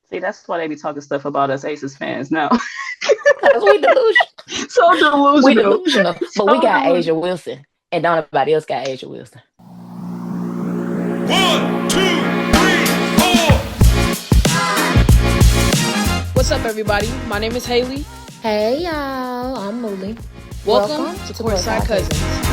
See, that's why they be talking stuff about us Aces fans now. Because we delusional. So We delusional. delusional. But we So got delusional. Asia Wilson. And don't nobody else got Asia Wilson. One, two, three, four. What's up, everybody? My name is Hayley. Hey y'all, I'm Mooley. Welcome Welcome to to Courtside Courtside Cousins. Cousins.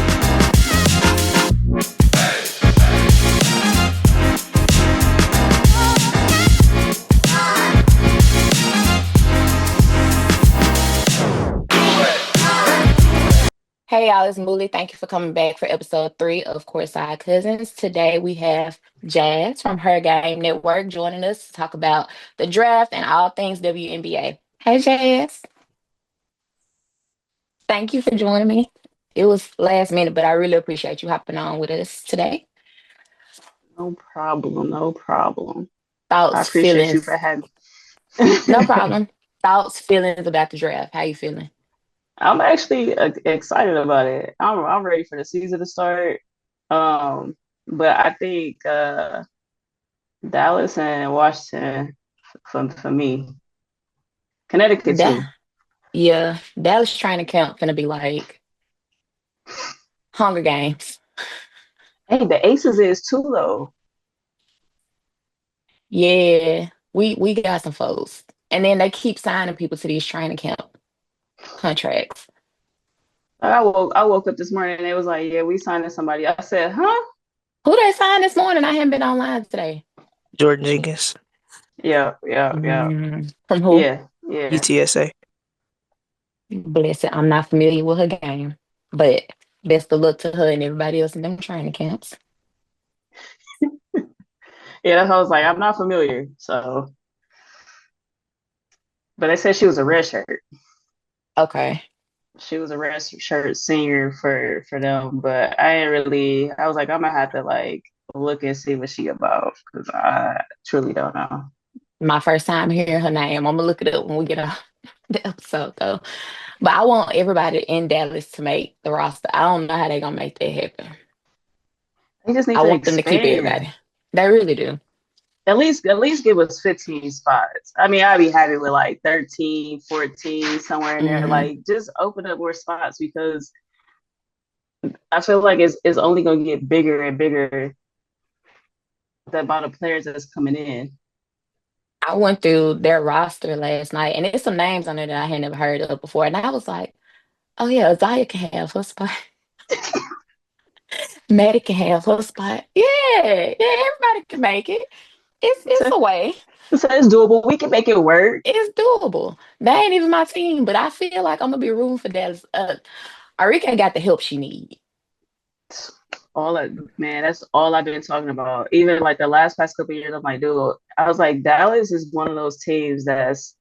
Hey y'all, it's Mooley. Thank you for coming back for episode 3 of Courtside Cousins. Today we have Jazz from Her Game Network joining us to talk about the draft and all things WNBA. Hey Jazz, thank you for joining me. It was last minute, but I really appreciate you hopping on with us today. No problem. No problem. I Thoughts, appreciate you feelings, for having. no problem. Thoughts, feelings about the draft. How you feeling? I'm actually excited about it. I'm ready for the season to start. Um, but I think Dallas and Washington for me. Connecticut too. That yeah, Dallas training camp gonna be like Hunger Games. Hey, the Aces is too though. Yeah, we got some folks. And then they keep signing people to these training camp contracts. I woke up this morning and it was like, yeah, we signed somebody. I said, huh? Who they signed this morning? I haven't been online today. Jordan Jenkins, Yeah, yeah, yeah, From who? yeah, yeah. UTSA. Bless it. I'm not familiar with her game. But best of luck to her and everybody else in them training camps. Yeah, that's how I was like, I'm not familiar. So, but they said she was a red shirt. Okay. She was a red shirt senior for them, but I ain't really. I was like, I'm gonna have to like look and see what she about because I truly don't know. My first time hearing her name. I'm gonna look it up when we get off the episode though. But I want everybody in Dallas to make the roster. I don't know how they're gonna make that happen. They just need I to want them to keep expand. everybody. They really do. At least give us 15 spots. I mean, I'd be happy with like 13, 14, somewhere in there. Hmm. Like just open up more spots because I feel like it's only gonna get bigger and bigger the amount of players that's coming in. I went through their roster last night, and there's some names on there that I had never heard of before. And I was like, oh yeah, Isaiah can have her spot. Maddie can have her spot. Yeah, yeah, everybody can make it. It's So, a way. so it's doable. We can make it work. It's doable. They ain't even my team, but I feel like I'm gonna be rooting for Dallas. Arika got the help she need. All that man, that's all I've been talking about. Even like the last past couple of years, I'm like, dude, I was like, Dallas is one of those teams that's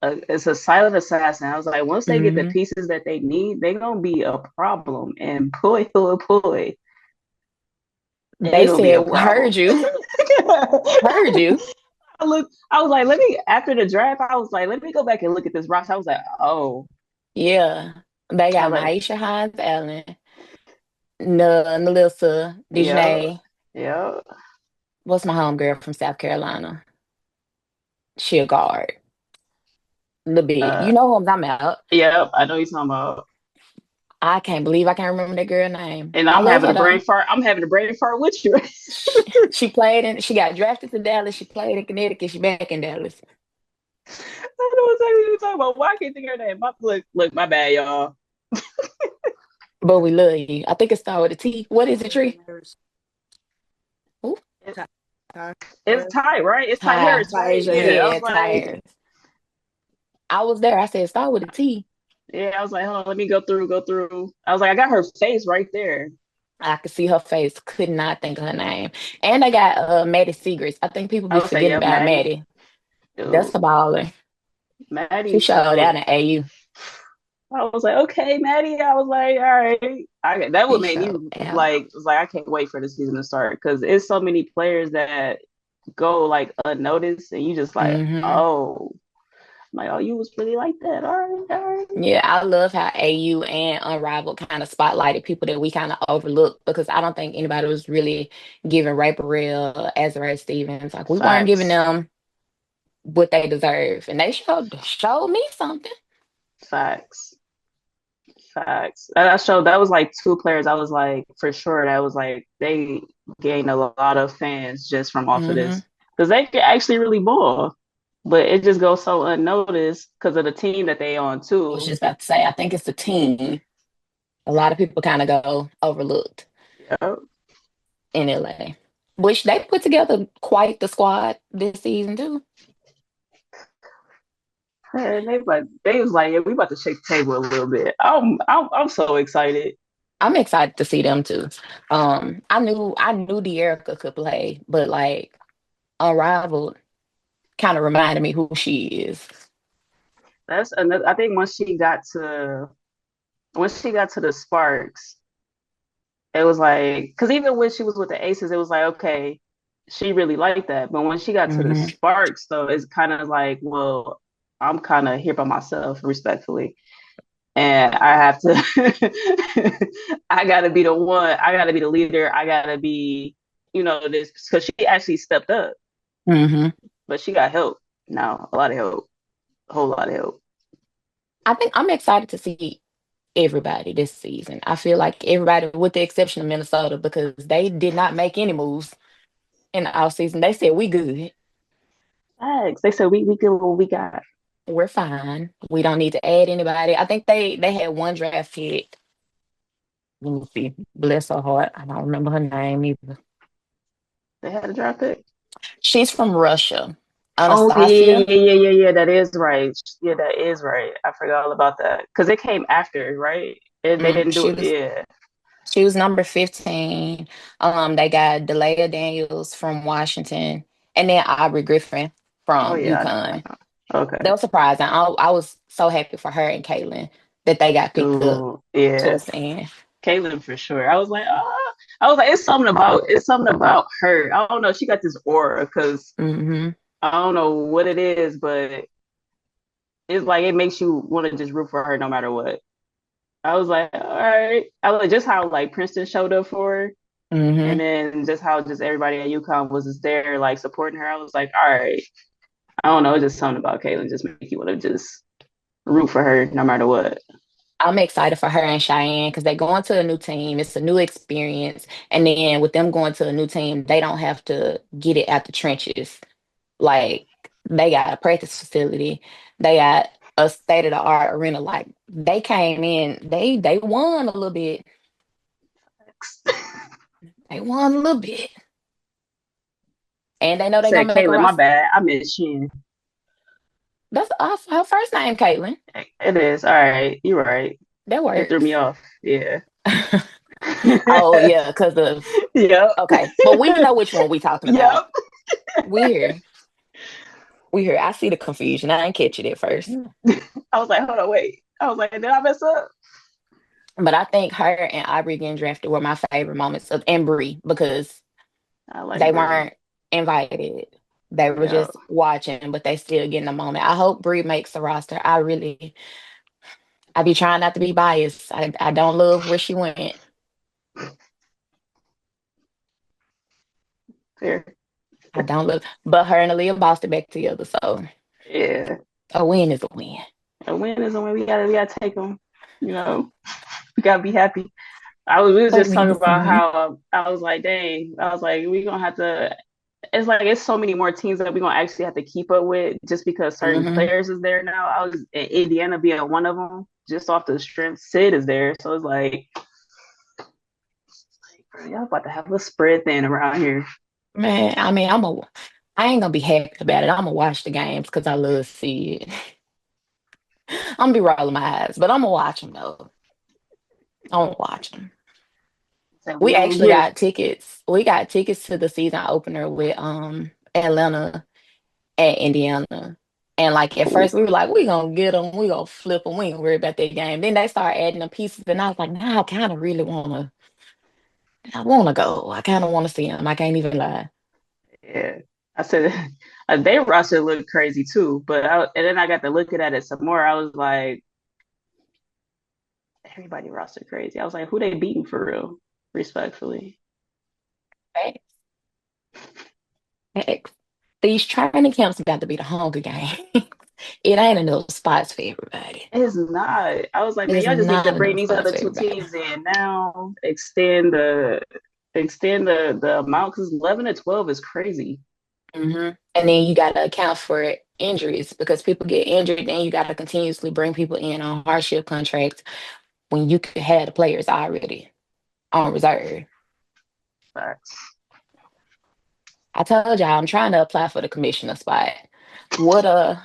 it's a silent assassin. I was like, once they get the Hmm. pieces that they need, they're gonna be a problem. And boy, oh boy, they They gonna be a said, problem. heard you, heard you. I was like, let me after the draft, I was like, let me go back and look at this roster. I was like, oh, Yeah, they I got was like, Maisha Hines Allen, Nalissa, yeah, Dejanay. yeah, What's my homegirl from South Carolina? She a guard. Little bit. uh, You know who I'm talking about. yeah, I know you're talking about. I can't believe I can't remember that girl name. And I I'm love having her a brain though. fart. I'm having a brain fart with you. She played in, she got drafted to Dallas. She played in Connecticut. She back in Dallas. I know exactly what you're talking about. Why I can't think of her name? Look, my bad, y'all. But we love you. I think it started with a T. What is it, Tree? Ooh, It, it's Ty, right? It's Ty Ty. Harris, right? Yeah, I Yeah, was like, Ty. I was there. I said start with a T. yeah, I was like, hold on, let me go through. I was like, I got her face right there. I could see her face. Could not think of her name. And I got Maddie Segrets. I think people I be was like, forgetting yep, about Maddie, Maddie. That's dude, a baller. She Maddie. showed out So in AU. I was like, okay, Maddie. I was like, all right. That She would make me showed out. like, was like, I can't wait for the season to start because it's so many players that go like unnoticed, and you just like, Hmm. oh, like, oh, you was really like that. All right, all right. Yeah, I love how AU and Unrivaled kind of spotlighted people that we kind of overlooked because I don't think anybody was really giving Ray Burrell, Azariah Stevens. Like we weren't giving Facts. them what they deserve, and they showed me something. Facts. Facts. That showed that was like two players. I was like, for sure, that was like they gained a lot of fans just from off of Hmm this because they could actually really ball, but it just goes so unnoticed because of the team that they on I was too. just about to say, I think it's the team. A lot of people kind of go overlooked Yep. in LA, which they put together quite the squad this season too. And they was like, yeah, we about to shake the table a little bit. I'm so excited. I'm excited to see them too. I knew De'Erica could play, but like Unrivaled kind of reminded me who she is. That's another. I think once she got to the Sparks, it was like because even when she was with the Aces, it was like okay, she really liked that. But when she got to the Hmm Sparks, though, it's kind of like, well, I'm kind of here by myself, respectfully, and I have to. I got to be the one. I got to be the leader. I got to be, this because she actually stepped up, hmm but she got help now, a lot of help, a whole lot of help. I think I'm excited to see everybody this season. I feel like everybody, with the exception of Minnesota, because they did not make any moves in the offseason. They said we good. Thanks. They said we good with what we got. We're fine. We don't need to add anybody. I think they had one draft pick. Let me see. Bless her heart. I don't remember her name either. They had a draft pick. She's from Russia. Oh yeah, yeah, Anastasia. yeah, yeah, yeah, yeah. That is right. Yeah, that is right. I forgot all about that because it came after, right? And they Mm, didn't do she it. was Yeah. she was number 15. They got Delia Daniels from Washington and then Aubrey Griffin Oh from yeah, I know. I UConn. know. Okay. That was surprising. I was so happy for her and Caitlin that they got picked up Dude, yeah. towards the end. Caitlin for sure. I was like, oh, I was like, it's something about her. I don't know. She got this aura because Hmm I don't know what it is, but it's like it makes you want to just root for her no matter what. I was like, all right. I like just how like Princeton showed up for her. And hmm then just how just everybody at UConn was just there, like supporting her. I was like, all right. I don't know. It's just something about Caitlin just make you want to just root for her no matter what. I'm excited for her and Cheyenne because they're going to a new team. It's a new experience. And then with them going to a new team, they don't have to get it out the trenches. Like they got a practice facility, they got a state of the art arena. Like they came in, they won a little bit. They won a little bit, and they know they're Said gonna make a Caitlin, my roster. bad. I meant Shin. That's her first name, Caitlin. It is. All right. You're right. That It threw me works. off. Yeah. Oh yeah, because of Yep. okay, but we know which one we talking about. Yep. We here, we here. I see the confusion. I didn't catch it at first, I was like, hold on, wait. I was like, did I mess up? but I think her and Aubrey getting drafted were my favorite moments of and Bree because I like they Brie. weren't invited. They were Yeah. just watching, but they still getting a moment. I hope Brie makes the roster. I be trying not to be biased. I don't love where she went. Fair. I don't love, but her and Aaliyah Boston back together. So Yeah. a win is a win. A win is a win. We gotta take them. We gotta be happy. We was A just win talking is a about win. how I was like, dang, I was like, we gonna have to. It's like it's so many more teams that we gonna actually have to keep up with just because certain Hmm players is there now. I was in Indiana being one of them, just off the strength. Sid is there, so it's like, bro, y'all about to have a spread thing around here. Man, I mean, I ain't gonna be happy about it. I'm gonna watch the games because I love to see it. I'm gonna be rolling my eyes, but I'm gonna watch them though. I'm gonna watch them. So we We ain't actually here. got tickets. We got tickets to the season opener with Atlanta and Indiana. And like at first we were like, we gonna get them, we gonna flip them, we ain't gonna worry about that game. Then they start adding the pieces, and I was like, nah, I kind of really I wanna go. I kind of want to see them. I can't even lie. Yeah, I said their roster looked crazy too, and then I got to looking at it some more. I was like, everybody roster crazy. I was like, who they beating for real? Respectfully. Facts. Facts. these training camps about to be the Hunger Game. It ain't enough spots for everybody. It's not. I was like, man, It's y'all just need to not bring enough these spots other for two everybody. teams in now. Extend the amount because 11 to 12 is crazy. And then you got to account for injuries because people get injured. Then you got to continuously bring people in on hardship contracts when you could have the players already on reserve. Facts. I told y'all I'm trying to apply for the commissioner spot. What uh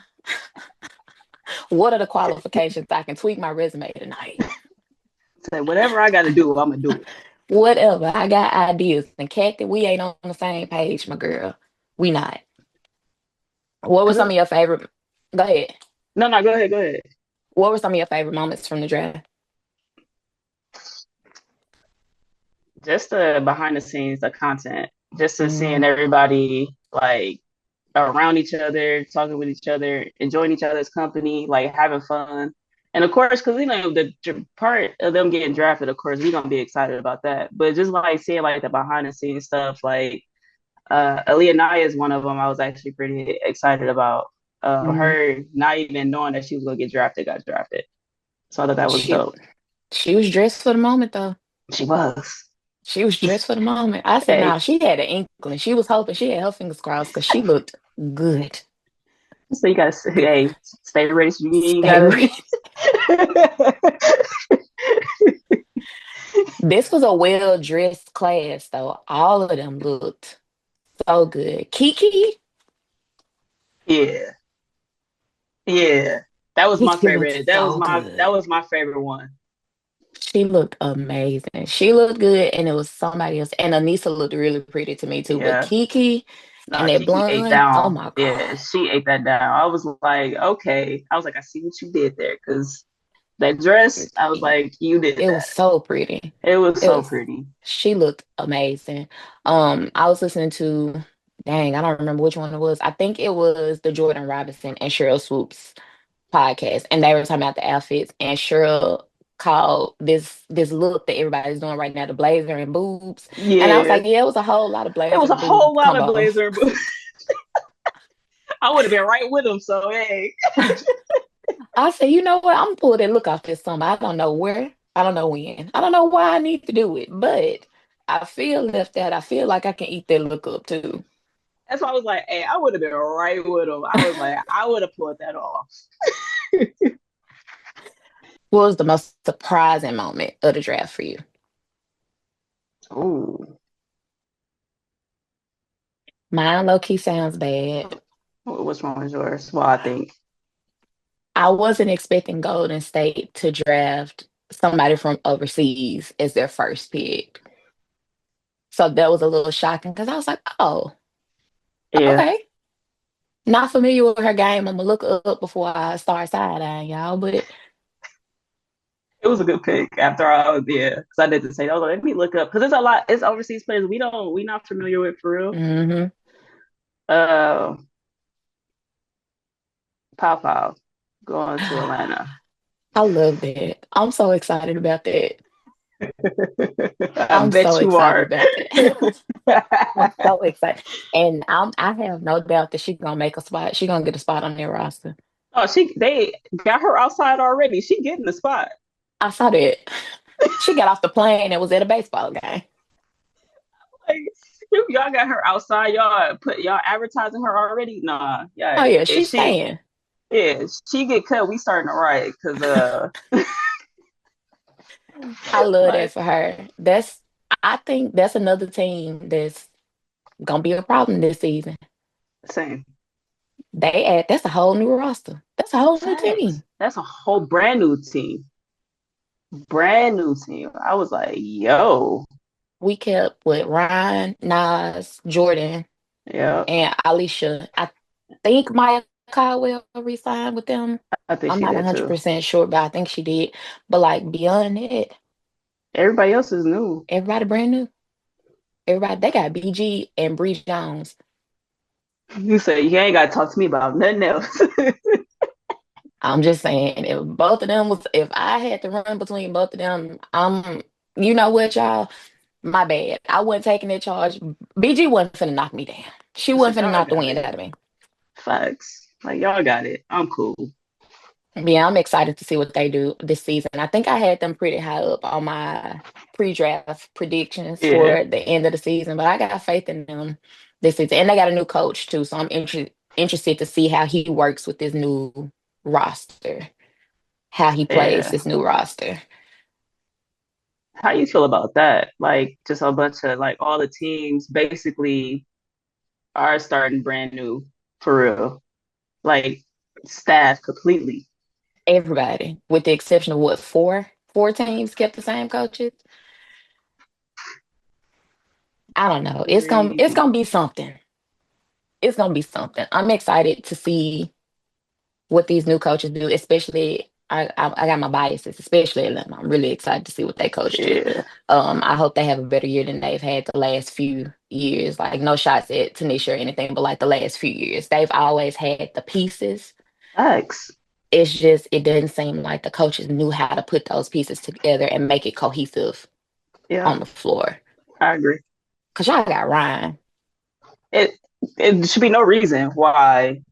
what are the qualifications I can tweak my resume tonight? Say whatever I got to do, I'm gonna do it. Whatever. I got ideas. And Kathy, we ain't on the same page, my girl. We not. What were Cause some of your favorite go ahead. no, no, go ahead, go ahead. What were some of your favorite moments from the draft? Just the behind the scenes, the content, just to seeing Mm, everybody like around each other, talking with each other, enjoying each other's company, like having fun. And of course, because part of them getting drafted, of course, we're gonna be excited about that. But just like seeing like the behind the scenes stuff, like Aaliyah Nye is one of them. I was actually pretty excited about mm. her not even knowing that she was gonna get drafted, got drafted. So I thought that was She dope. she was dressed for the moment though. She was. She was dressed for the moment. I said, Hey, nah, she had an inkling. She was hoping she had her fingers crossed because she looked good. so you gotta say, hey, stay ready. So you Stay gotta. ready. This was a well dressed class, though. All of them looked so good. Kiki, Yeah, yeah. That was my Kiki looked favorite. That was so my that good. was my favorite one. She looked amazing. She looked good, and it was somebody else. And Anissa looked really pretty to me too. But Yeah. Kiki and Nah, that Kiki ate blonde, oh down. my Yeah, God, she ate that down. I was like, okay. I was like, I see what you did there. Cause that dress, I was like, you did it was that. so pretty. It was It so was. pretty. She looked amazing. I was listening to, dang, I don't remember which one it was. I think it was the Jordan Robinson and Cheryl Swoops podcast, and they were talking about the outfits. And Cheryl called this look that everybody's doing right now the blazer and boobs. And I was Yeah. like, yeah, it was a whole lot of It was blazer a and boob whole lot of combo. blazer. I would have been right with him. So hey. I said, you know what? I'm gonna pull that look off this summer. I don't know where. I don't know when. I don't know why I need to do it, but I feel left out. I feel like I can eat that look up too. That's why I was like, hey, I would have been right with him. I was like, I would have pulled that off. What was the most surprising moment of the draft for you? Ooh. Mine low key sounds bad. Which one was yours? Well, I think. I wasn't expecting Golden State to draft somebody from overseas as their first pick. So that was a little shocking because I was like, oh, Yeah. okay. Not familiar with her game. I'm gonna look up before I start side eyeing y'all. But It was a good pick after I was yeah, because I did the same. I was like, let me look up because there's a lot. It's overseas players we not familiar with for real. hmm Uh, Pow Pow going to Atlanta. I love that. I'm so excited about that. I I'm so bet you excited are. about that. I'm so excited. And I have no doubt that she's gonna make a spot. She's gonna get a spot on their roster. Oh, they got her outside already. She getting the spot. I saw that. She got off the plane and was at a baseball game. Like y'all got her outside. Y'all advertising her already. Nah, Oh yeah. yeah, If she's staying. she get cut, we starting to riot because I love that like for her. I think that's another team that's gonna be a problem this season. same That's a whole new roster. That's a whole new facts. team. That's a whole brand new team. Brand new team. I was like, yo, We kept with Ryan, Nas, Jordan, yeah. and Alicia. I think Maya Caldwell resigned with them. I think I'm she not did too. 100% sure, but I think she did. But like beyond that, Everybody else is new. everybody brand new. Everybody they got BG and Bree Jones. You say you ain't got to talk to me about nothing else. I'm just saying, if I had to run between both of them, you know what, y'all? My bad. I wasn't taking that charge. BG wasn't finna knock me down. She It's like wasn't finna y'all knock the got wind it. out of me. Facts. Like y'all got it. I'm cool. Yeah, I'm excited to see what they do this season. I think I had them pretty high up on my pre-draft predictions Yeah. for the end of the season, but I got faith in them this season. And they got a new coach too, so I'm interested to see how he works with this new roster, how he plays Yeah. this new roster. How you feel about that? Like just a bunch of like all the teams basically are starting brand new for real. Like staff completely. Everybody, with the exception of what, four teams kept the same coaches. I don't know. It's Crazy. gonna be something. It's gonna be something. I'm excited to see what these new coaches do, especially I got my biases, especially Atlanta. I'm really excited to see what they coach do. Yeah. I hope they have a better year than they've had the last few years. Like no shots at Tanisha or anything, but like the last few years, they've always had the pieces. Facts. It's just it doesn't seem like the coaches knew how to put those pieces together and make it cohesive Yeah, on the floor. I agree. Cause y'all got Ryan. It it should be no reason why.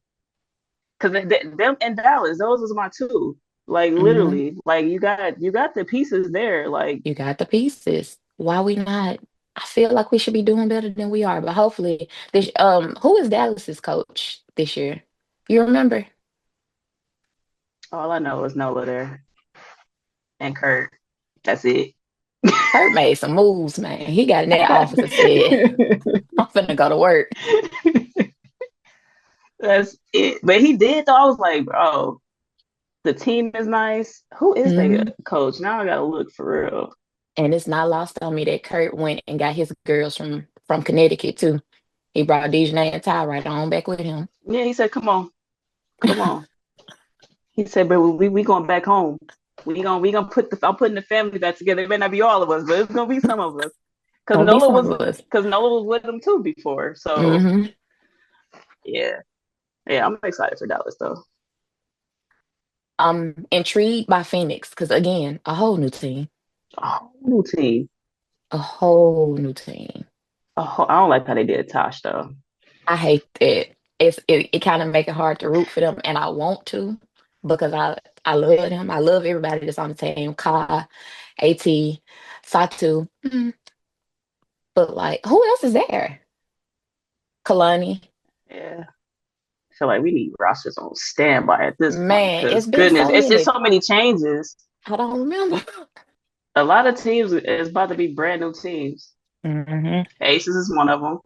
Because them in Dallas, those was my two. Like Hmm. literally, like you got the pieces there. Like You got the pieces. Why we not? I feel like we should be doing better than we are, but hopefully this who is Dallas's coach this year? You remember? all I know is Nola there and Kurt. That's it. Kurt made some moves, man. He got in that office and said, I'm finna go to work. That's it. But he did though. I was like, bro, the team is nice. Who is their Hmm. coach? Now I gotta look for real. And it's not lost on me that Kurt went and got his girls from Connecticut too. He brought Dejanay and Ty right on back with him. Yeah, he said, come on, come on. He said, but we going back home. We gonna put the I'm putting the family back together. It may not be all of us, but it's gonna be some of us. Because Gonna be Nola some was of us. because Nola was with them too before. So Hmm. yeah, yeah, I'm excited for Dallas though. I'm intrigued by Phoenix because again, a whole new team. Oh, new team. A whole new team. Oh, I don't like how they did Tosh though. I hate that. It kind of make it hard to root for them, and I want to because I love them. I love everybody that's on the team. Ka, At, Satu. But like, who else is there? Kalani. Yeah, I feel like we need rosters on standby at this point. Man, Because it's been goodness, so it's just many. so many changes. I don't remember. A lot of teams is about to be brand new teams. Hmm. Aces is one of them.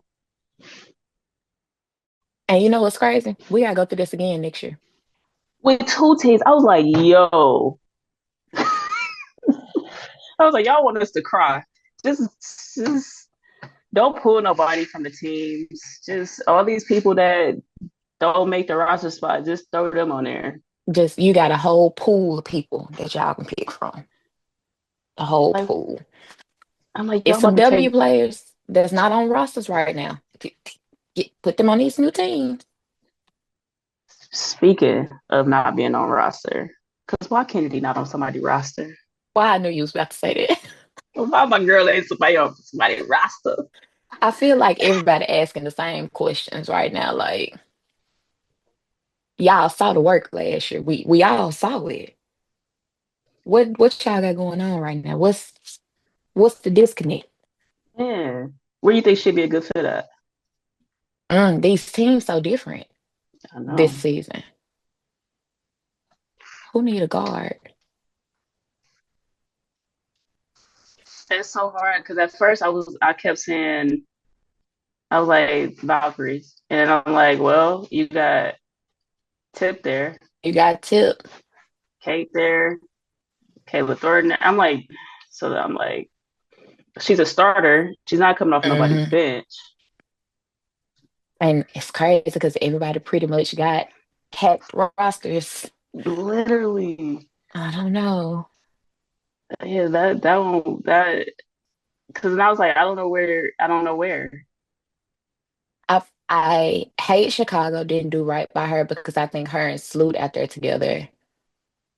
And you know what's crazy? We gotta go through this again next year. With two teams, I was like, yo, I was like, y'all want us to cry. Just don't pull nobody from the teams. Just all these people that don't make the roster spot, just throw them on there. Just you got a whole pool of people that y'all can pick from. A whole Like pool. I'm like, y'all It's some about to W take. players that's not on rosters right now. Put them on these new teams. Speaking of not being on roster, because why Kennedy not on somebody's roster? Why I knew you was about to say that. Why my girl ain't somebody on somebody's roster? I feel like everybody asking the same questions right now. Like y'all saw the work last year. We all saw it. What y'all got going on right now? What's the disconnect? Yeah, where do you think should be a good fit at? These teams so different I this know. season. Who need a guard? It's so hard because at first I kept saying I was like Valkyries, and I'm like, well, you got Tip there, You got Tip. Kate there, Kayla Thornton. I'm like, she's a starter. She's not coming off nobody's Hmm. bench. And it's crazy because everybody pretty much got packed rosters. Literally, I don't know. yeah, that one that because I was like, I don't know where I hate Chicago didn't do right by her because I think her and Sloot out there together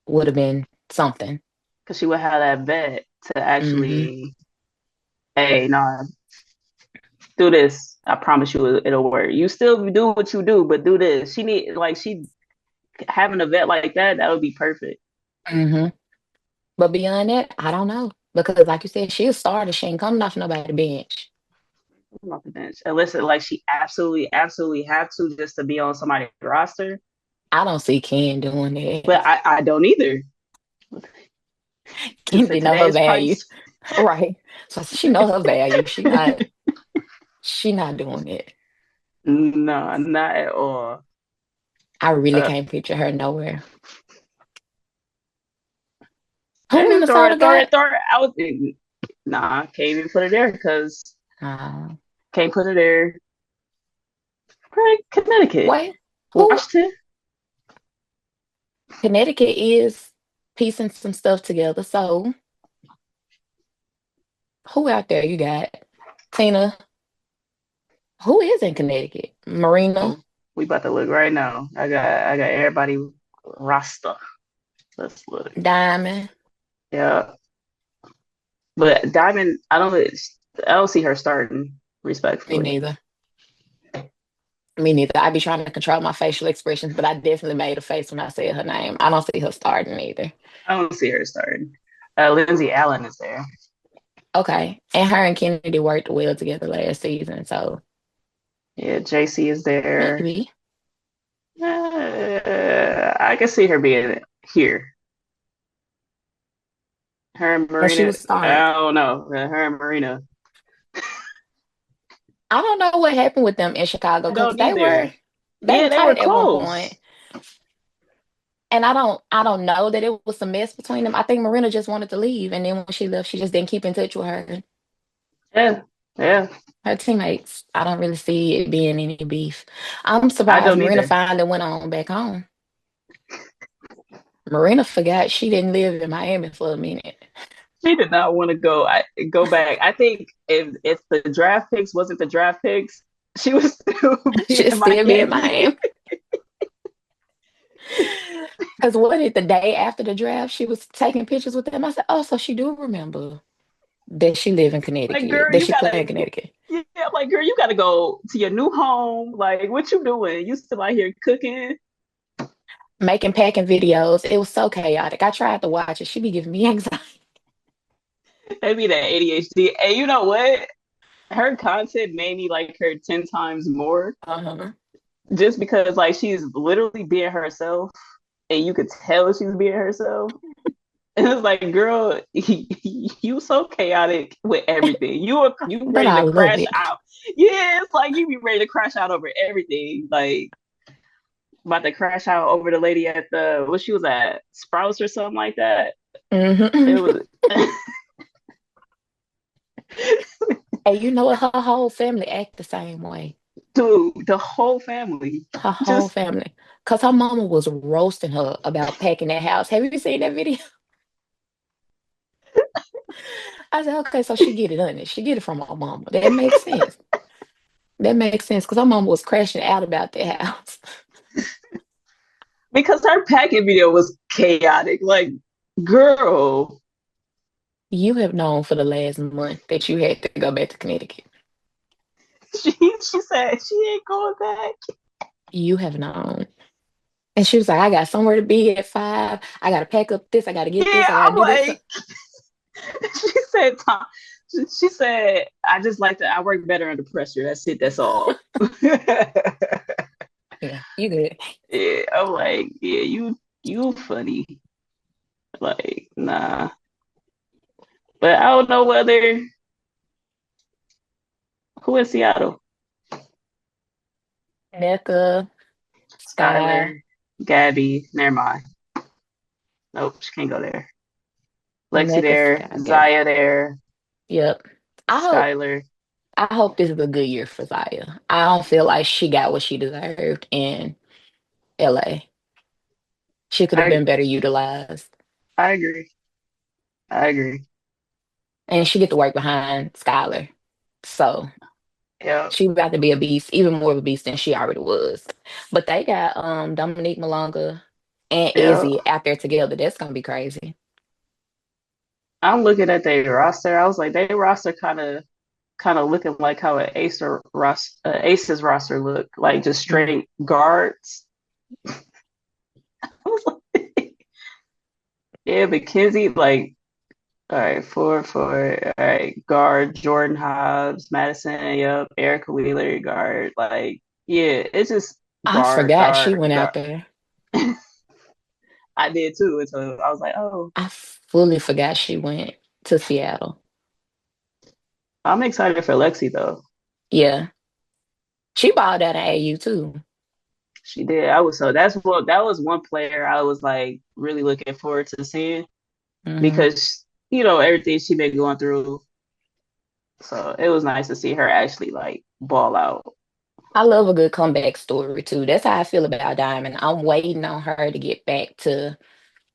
would have been something. because she would have that vet to Hmm. actually, hey, no, Do this. I promise you it'll work. You still do what you do, but do this. She need like she having a vet like that, that would be perfect. Hmm. But beyond that, I don't know. Because like you said, she's a starter. She ain't coming off nobody bench. I'm off the bench. Unless like she absolutely have to just to be on somebody's roster. I don't see Ken doing But that. I don't either. Because for Kennedy know her today's value. price, Right. So she know her value. She not doing it. no, not at all. I really Uh, can't picture her nowhere. Who and Minnesota got? Thor, I was nah, can't even put it there because Uh, can't put it there. Right, Connecticut, wait, who Washington. Connecticut is piecing some stuff together. So who out there you got? Tina, who is in Connecticut? Marina, Oh, we about to look right now. I got everybody roster. Let's look. Diamond. Yeah, but Diamond, I don't see her starting. Me Respectfully, neither. Me neither. I be trying to control my facial expressions, but I definitely made a face when I said her name. I don't see her starting either. I don't see her starting. Lindsay Allen is there. Okay. And her and Kennedy worked well together last season, so Yeah, JC is there. maybe. I can see her being here. Her and Or she Marina. would start. I don't know. Her and Marina. I don't know what happened with them in Chicago I because don't they were either. they Yeah, were they were tight at one point. close. And I don't know that it was a mess between them. I think Marina just wanted to leave. And then when she left, she just didn't keep in touch with Yeah, yeah. her teammates. I don't really see it being any beef. I'm I surprised don't Marina either. finally went on back home. Marina forgot she didn't live in Miami for a minute. She did not want to go back. I think if the draft picks wasn't the draft picks, she would still be She'll in still be in Miami. Miami. Because what did the day after the draft, she was taking pictures with them. I said, oh, so she do remember that she live in Like, Connecticut, girl, that you she play in gotta, Connecticut. yeah, like, girl, you gotta go to your new home. Like, what you doing? You still out here cooking? Making packing videos. It was so chaotic. I tried to watch it. She be giving me anxiety. Maybe that ADHD. And you know what? Her content made me like her 10 times more Uh-huh. just because like she's literally being herself and you could tell she's being herself. And it's like, girl, you so chaotic with everything. You But ready I to love crash it. out. Yeah, it's like you be ready to crash out over everything. Like about to crash out over the lady at the what she was at Sprouts or something like that. It Hmm. was And you know what? Her whole family act the same way. dude, the whole family. Her whole Just family. Because her mama was roasting her about packing that house. Have you seen that video? I said, okay, so she get it, honey. She get it from her mama. That makes sense. That makes sense because her mama was crashing out about that house. because her packing video was chaotic. Like, girl, You have known for the last month that you had to go back to Connecticut. she said she ain't going back. You have known. And she was like, I got somewhere to be at 5. I got to pack up this. I got to get this. Yeah, I got to I'm do this. like, she said, Tom, she said, I just like to, I work better under pressure. That's it. That's all. Yeah, you good. Yeah, I'm like, yeah, you funny. Like, nah. But I don't know whether who in Seattle? Nneka, Sky, Skylar, Gabby. Never mind. Nope, she can't go there. Lexi Nneka, there, Sky, Gabby. Zaya there, Yep. I hope Skylar. I hope this is a good year for Zaya. I don't feel like she got what she deserved in LA. She could have I been better utilized. I agree. I agree. And she get to work behind Skylar. So Yep. she about to be a beast, even more of a beast than she already was. But they got Dominique Malonga and Yep. Izzy out there together. That's gonna be crazy. I'm looking at their roster. I was like, their roster kind of. kind of looking like how an Aces roster look, like just Mhm. straight guards. I was like, yeah, McKenzie, like, all right, all right, guard Jordan Hobbs, Madison, yep, Erica Wheeler, guard, like, yeah, it's just I forgot she went out guard. there. I did too, and so I was like, oh, I fully forgot she went to Seattle. I'm excited for Lexi though. Yeah. She balled out at AU too. She did. I was so that was one player I was like really looking forward to seeing Hmm. because everything she been going through. So it was nice to see her actually like ball out. I love a good comeback story too. That's how I feel about Diamond. I'm waiting on her to get back to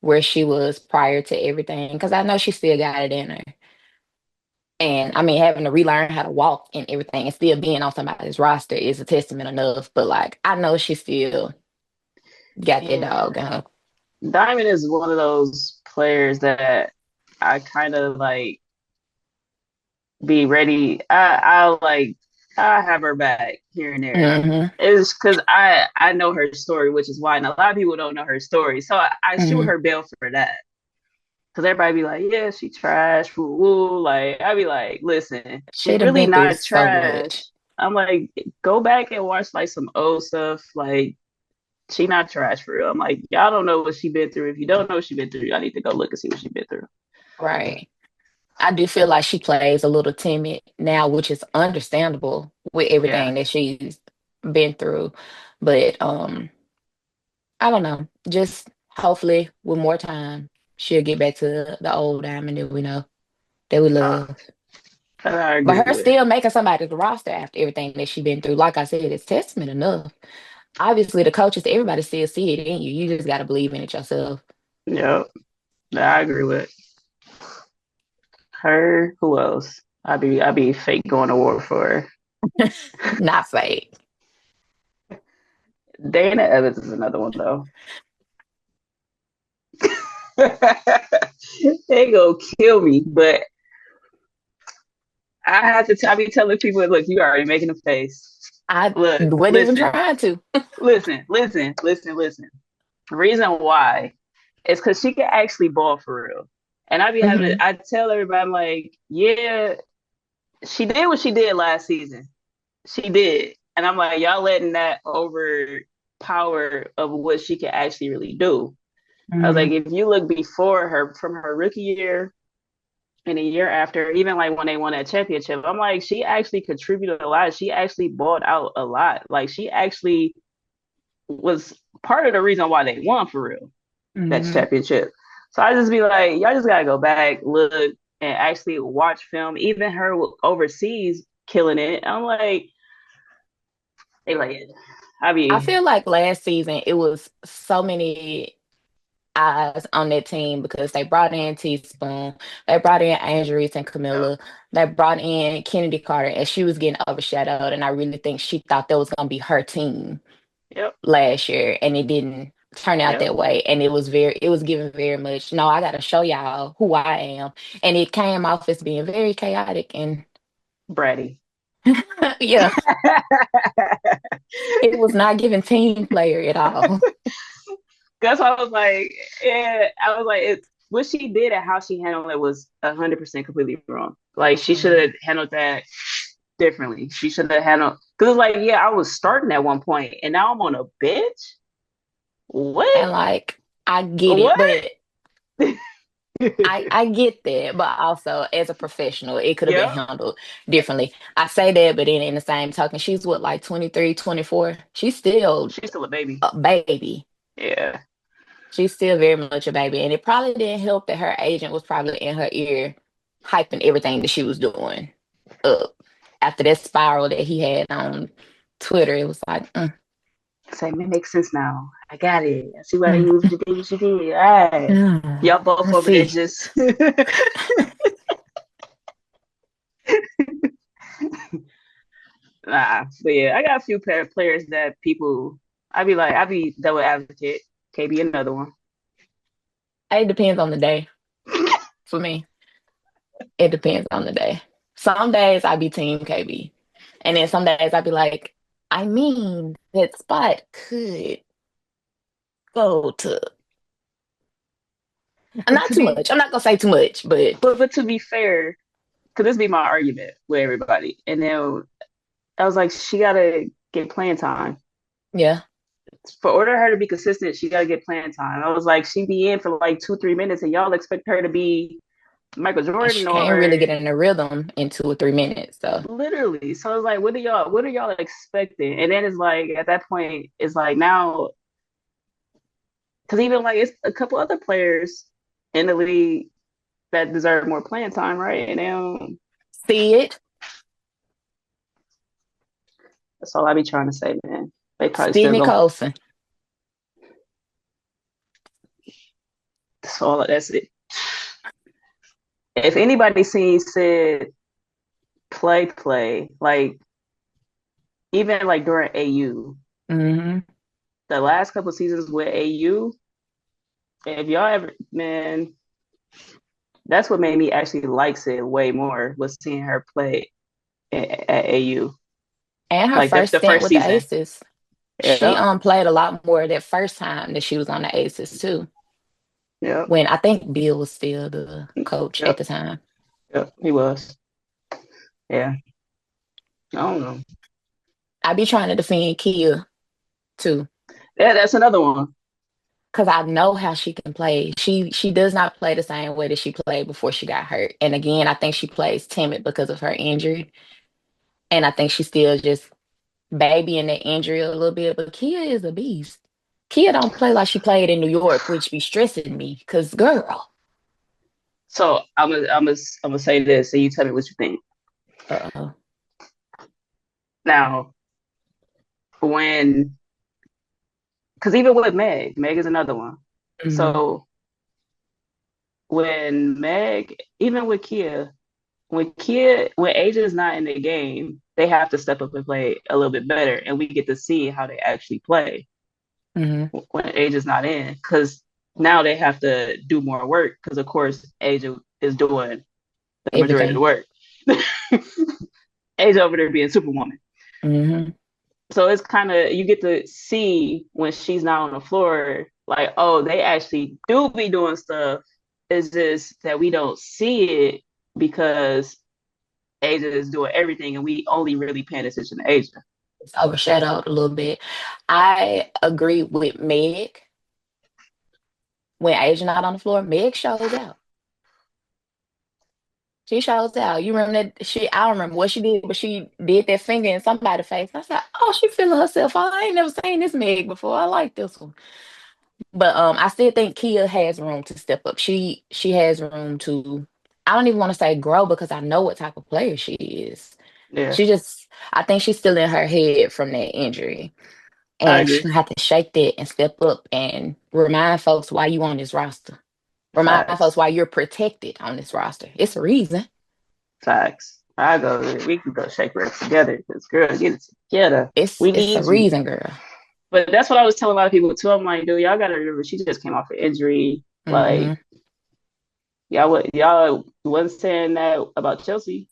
where she was prior to everything because I know she still got it in her. And I mean, having to relearn how to walk and everything and still being on somebody's roster is a testament enough. But like, I know she still got that Yeah. dog in her. Diamond is one of those players that I kind of like be ready. I have her back here and there. Hmm. It's because I know her story, which is why, and a lot of people don't know her story. So I shoot Hmm. her bail for that. Because everybody be like, yeah, she trash, woo woo. Like, I be like, listen, She'd it's have really been through not so much. trash. I'm like, go back and watch like some old stuff. Like, she not trash for real. I'm like, y'all don't know what she been through. If you don't know what she been through, y'all need to go look and see what she been through. Right. I do feel like she plays a little timid now, which is understandable with Yeah. everything that she's been through. But I don't know. Just hopefully with more time, she'll get back to the old Diamond that we know, that we Uh, love. I But agree her with. still making somebody the roster after everything that she's been through, like I said, it's testament enough. Obviously, the coaches, everybody still see it in you. You just got to believe in it yourself. Yep. I agree with her. Who else? I be fake going to war for her. Not fake. Dana Evans is another one though. They go kill me, but I have to. I be telling people, look, you already making a face. I Look, wasn't even listen, trying to. listen. The reason why is because she can actually ball for real. And I be having Hmm. to, I tell everybody, I'm like, yeah, she did what she did last season. She did. And I'm like, y'all letting that overpower of what she can actually really do. I was like, Hmm. if you look before her from her rookie year and a year after, even like when they won that championship, I'm like, she actually contributed a lot. She actually bought out a lot. Like she actually was part of the reason why they won for real that Hmm. championship. So I just be like, y'all just gotta go back, look, and actually watch film. Even her overseas killing it. I'm like, they like, I I be, feel like last season it was so many eyes on that team because they brought in Teaspoon, they brought in Angel Reese and yep, Camilla, they brought in Kennedy Carter, and she was getting overshadowed. And I really think she thought that was going to be her team yep, last year, and it didn't turn out yep, that way. And it was given very much, no, I got to show y'all who I am. And it came off as being very chaotic. And bratty. yeah, it was not giving team player at all. That's why I was like, yeah, I was like, what she did and how she handled it was 100% completely wrong. Like she should have Mhm. handled that differently. She should have handled because it's like, yeah, I was starting at one point and now I'm on a bench. What? And like, I get it, What? but I get that, but also as a professional, it could have been Yep. handled differently. I say that, but then in the same token, she's what, like 23, 24. She's still She's still a baby. a baby. Yeah. She's still very much a baby. And it probably didn't help that her agent was probably in her ear, hyping everything that she was doing up. After that spiral that he had on Twitter, it was like, Say it makes sense now. I got it. I see why mm, you did what you did. All right. mm. Y'all both Let's over there see. just nah. But yeah, I got a few pair of players that people I be double advocate. KB another one. It depends on the day for me. It depends on the day. Some days I be team KB. And then some days I be like, I mean, that spot could go to But not to too be, much. I'm not gonna say too much, but but to be fair, because this be my argument with everybody, and then I was like, she gotta get playing time. yeah. For order her to be consistent, she gotta get playing time. I was like, she be in for like 2-3 minutes, and y'all expect her to be Michael And she Jordan can't really or get in a rhythm in 2 or 3 minutes. So literally. So it's like, what are y'all expecting? And then it's like at that point, it's like now because even like it's a couple other players in the league that deserve more playing time, right? And see it, that's all I be trying to say, man. They probably still Sydney go. Colson. That's it. If anybody seen Sid play, like even like during AU, Hmm. the last couple seasons with AU, if y'all ever, man, that's what made me actually like Sid way more was seeing her play at AU, And her like the, first the stint first with the season. Aces. She Yep, played a lot more that first time that she was on the Aces too. yep, When I think Bill was still the coach at yep, the time. yep. He was. Yeah, I don't know. I be trying to defend Kia too. Yeah, that's another one. Cause I know how she can play. She does not play the same way that she played before she got hurt. And again, I think she plays timid because of her injury. And I think she's still just babying the injury a little bit. But Kia is a beast. Kia don't play like she played in New York, which be stressing me. Cause girl, So I'm gonna say this, and you tell me what you think. uh-oh. Now, when because even with Meg is another one. Hmm. So when Meg, even with when Asia is not in the game, they have to step up and play a little bit better, and we get to see how they actually play Hmm. when Asia's not in, because now they have to do more work, because of course Asia is doing the majority of the Everything. work. Asia over there being Superwoman. Hmm. So it's kind of you get to see when she's not on the floor, like, oh, they actually do be doing stuff. It's just that we don't see it because Asia is doing everything, and we only really paying attention to Asia. It's overshadowed a little bit. I agree with Meg. When Asia not on the floor, Meg shows out. She shows out. You remember that I don't remember what she did, but she did that finger in somebody's face. I said, oh, she feeling herself. I ain't never seen this Meg before. I like this one. But I still think Kia has room to step up. She has room to, I don't even want to say grow because I know what type of player she is. Yeah, I think she's still in her head from that injury. I And she's agree. gonna have to shake that and step up and remind folks why you on this roster. Remind folks Facts, why you're protected on this roster. It's a reason. facts. I go. We can go shake rest together. Because girl, get it together. We It's a need you. reason, girl. But that's what I was telling a lot of people too. I'm like, dude, y'all gotta remember, she just came off an injury. Hmm. Like, y'all wasn't saying that about Chelsea.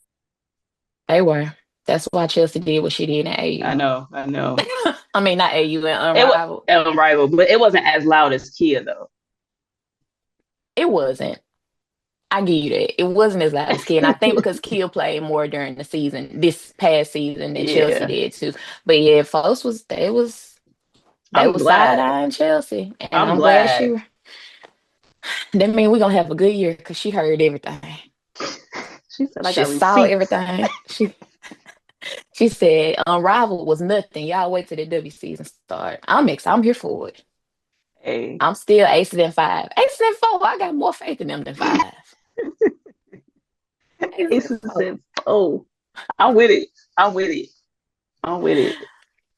They were. That's why Chelsea did what she did in I AU. know, I know. I mean, not AU and It was Unrivaled. rival, but it wasn't as loud as Kia though. It wasn't. I give you that. It wasn't as loud as Kia. And I think because Kia played more during the season, this past season, than Chelsea Yeah, did too. But yeah, folks they I'm was side glad. eyeing Chelsea. And I'm I'm glad glad. that mean we're gonna have a good year because she heard everything. She said I She got saw receipts. everything. She said Unrivaled was nothing. Y'all wait till the W season start. I'm here for it. Hey, I'm still aces and five. Aces and four. I got more faith in them than five. Aces and Aces four. said, "Oh, I'm with it. I'm with it. I'm with it."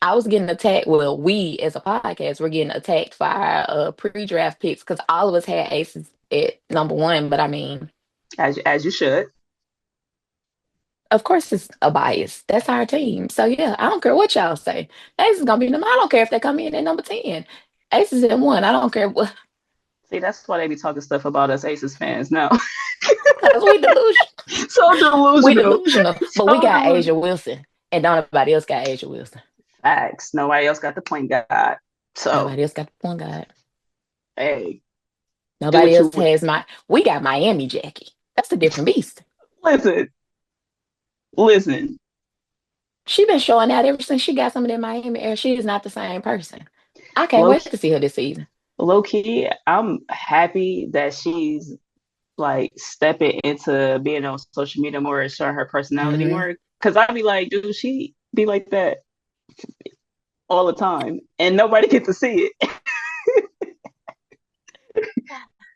I was getting attacked. Well, we as a podcast were getting attacked for our pre-draft picks because all of us had aces at number one. But I mean, As you should. of course, it's a bias. That's our team. So yeah, I don't care what y'all say. Aces is gonna be number. I don't care if they come in at number 10. Aces at one. I don't care what See, that's why they be talking stuff about us Aces fans now. because we delusion. So We delusional. delusional, but we So got Asia delusional. Wilson, and don't nobody else got Asia Wilson. Facts. Nobody else got the point guard. So, Nobody else got the point guard. hey, do Nobody what you else want. has my. We got Miami Jackie. That's a different beast. Listen, listen. She been showing out ever since she got some of that Miami air. She is not the same person. I can't Low wait key, to see her this season. low key, I'm happy that she's like stepping into being on social media more and showing her personality Hmm. more. Cause I'd be like, dude, she be like that all the time, and nobody get to see it.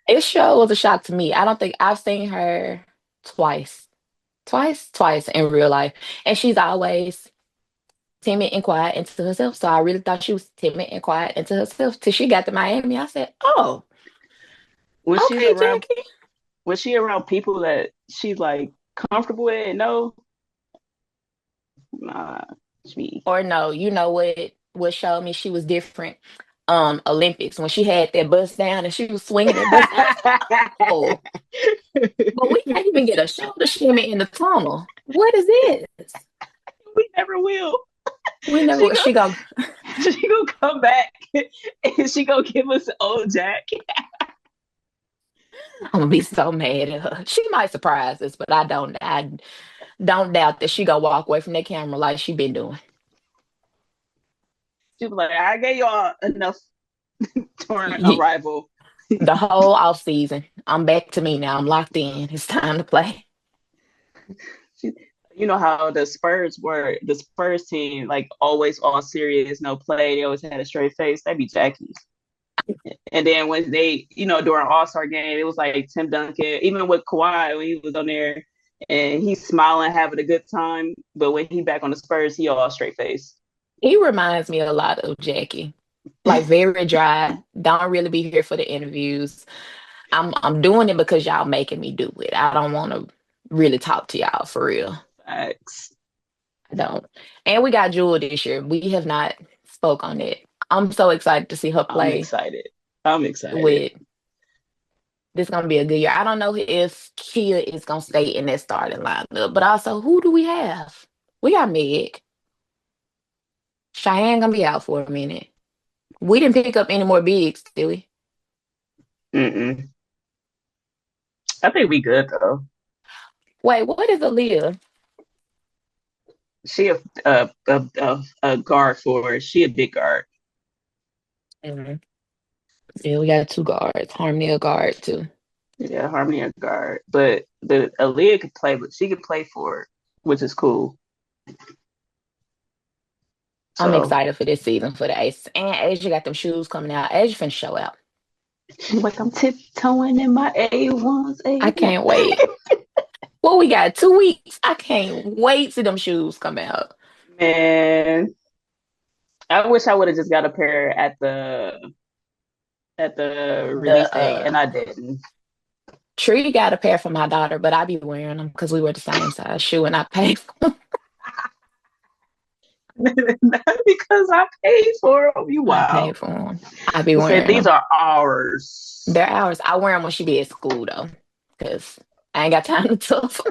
This show was a shock to me. I don't think I've seen her twice, twice in real life, and she's always timid and quiet into herself. So I really thought she was timid and quiet into herself till she got to Miami. I said, "Oh, When she's okay, around, Jackie." when she around people that she's like comfortable with, no, nah, she. Or no, you know what showed me she was different? Olympics when she had that bust down and she was swinging that bust. I said, "Oh, but we can't even get a shoulder shimmy in the tunnel. What is this? We never will. We She never. go, She go. she gonna come back and she gonna give us old Jack. I'm gonna be so mad at her. She might surprise us, but I don't. I don't doubt that she gonna walk away from that camera like she been doing She was like, I gave y'all enough during arrival. the whole off season. I'm back to me now. I'm locked in. It's time to play. She, you know how the Spurs team, like always all serious, no play. They always had a straight face. That'd be Jackie. And then when they, during All-Star game, it was like Tim Duncan, even with Kawhi when he was on there and he's smiling, having a good time. But when he back on the Spurs, he all straight face. He reminds me a lot of Jackie. Like very dry. Don't really be here for the interviews. I'm doing it because y'all making me do it. I don't want to really talk to y'all for real. Facts. I don't. And we got Jewel this year. We have not spoke on it. I'm so excited to see her I'm play excited. I'm excited. with this gonna be a good year. I don't know if Kia is gonna stay in that starting lineup, but also who do we have? We got Meg. Cheyenne gonna be out for a minute. We didn't pick up any more bigs, did we? Mm-mm. I think we good though. Wait, what is Aaliyah? She a guard for. She a big guard. Mhm. Yeah, we got two guards. Harmony a guard too. Yeah, Harmony a guard, but the Aaliyah could play, but she could play for it, which is cool. I'm So excited for this season for the Ace. And Asia got them shoes coming out. Asia finna show out. like I'm tiptoeing in my A1s, I A1. can't wait. Well, we got 2 weeks. I can't wait till them shoes come out. Man, I wish I would have just got a pair at the release The date, and I didn't. Tree got a pair for my daughter, but I be wearing them because we wear the same size shoe and I pay for them. Not because I paid for them. You I pay wow. for them. I be I said wearing these them. are ours. They're ours. I wear them when she be at school though, because I ain't got time to tussle.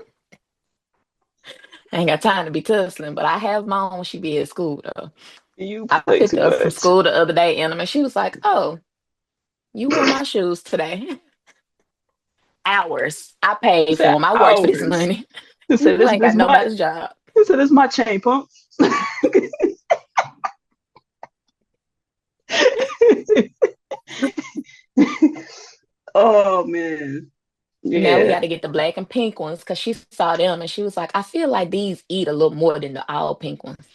I ain't got time to be tussling, but I have my own when she be at school though. You I play picked too her up from much. school the other day, and she was like, "Oh, you wear my shoes today?" Hours. I He paid for said them. I worked for this ours. money. He said You this ain't this got my nobody's job. he said this my chain pump. Oh man. Now we Yeah. got to get the black and pink ones because she saw them and she was like, I feel like these eat a little more than the all pink ones.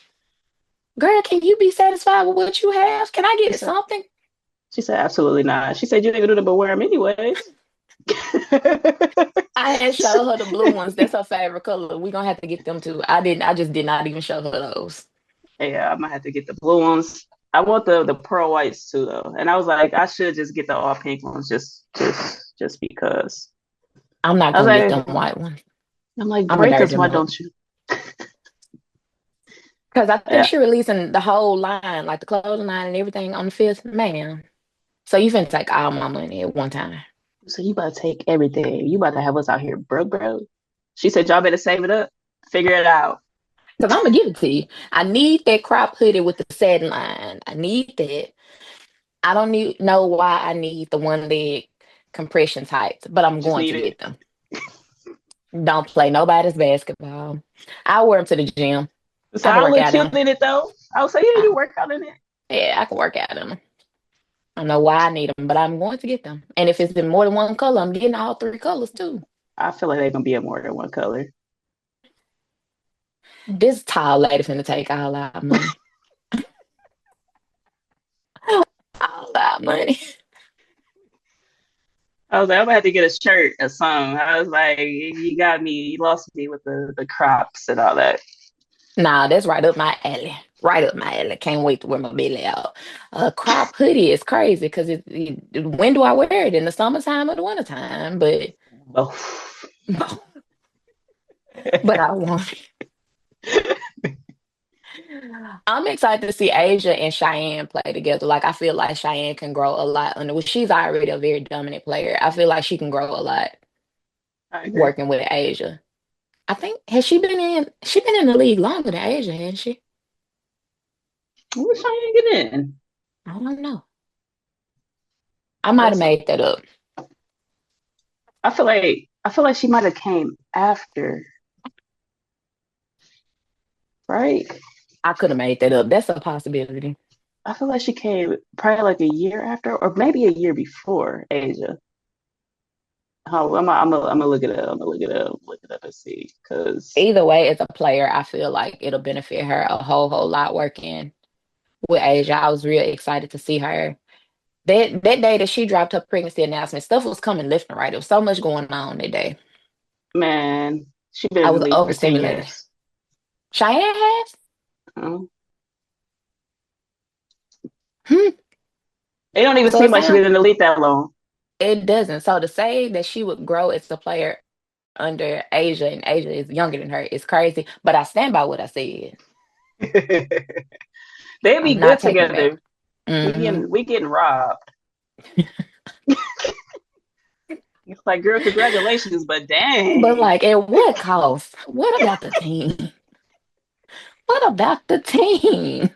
Girl, can you be satisfied with what you have? Can I She get said something? she said absolutely not. She said you ain't gonna do nothing but wear them anyways. I had showed her the blue ones. That's her favorite color. We gonna have to get them too. I didn't. I just did not even show her those. Yeah, I might have to get the blue ones. I want the pearl whites too though. And I was like, I should just get the all pink ones just because. I'm not I was gonna get them like white ones. I'm like I'm gonna break dirty us, them why up don't you? because I think Yeah. she releasing the whole line, like the clothing line and everything on the 5th. Man, so you finna take all my money at one time. So you about to take everything. You about to have us out here broke, bro. She said, y'all better save it up, figure it out. Because I'm gonna give it to you. I need that crop hoodie with the satin line. I need that. I don't know why I need the one leg compression tights, but I'm Just going need to it. get them. Don't play nobody's basketball. I wear them to the gym. So I can I work look out in cute them. in it though. I was like, yeah, you work out in it. Yeah, I can work out in them. I don't know why I need them, but I'm going to get them. And if it's in more than one color, I'm getting all three colors too. I feel like they're gonna be in more than one color. This tall lady finna take all our money. All our money. I was like, I'm gonna have to get a shirt or something. I was like, you got me, you lost me with the crops and all that. Nah, that's right up my alley. Right up my alley. Can't wait to wear my belly out. Crop hoodie is crazy because when do I wear it? In the summertime or the wintertime? But Both. but I want it. I'm excited to see Asia and Cheyenne play together. Like I feel like Cheyenne can grow a lot under well, she's already a very dominant player. I feel like she can grow a lot I agree. working with Asia. I think has she been in the league longer than Asia, hasn't she? What Cheyenne get in? I don't know. I might have That's made that up. I feel like she might have came after, right? I could have made that up. That's a possibility. I feel like she came probably like a year after, or maybe a year before Asia. Oh, I'm gonna look it up. I'm gonna look it up and see. Cause Either way, as a player, I feel like it'll benefit her a whole lot working with Asia. I was real excited to see her. That day that she dropped her pregnancy announcement, stuff was coming left and right. There was so much going on that day. man, she been I in the was league for 10 years. overstimulated. Cheyenne has? Oh. Hmm. It don't even So seem like she been in the league that long. it doesn't. So to say that she would grow as a player under Asia and Asia is younger than her is crazy. But I stand by what I said. They'd be I'm not good taking it back. together. We Hmm. getting we getting robbed. It's like, girl, congratulations, but But dang. like, at what cost? What about the team? What about the team?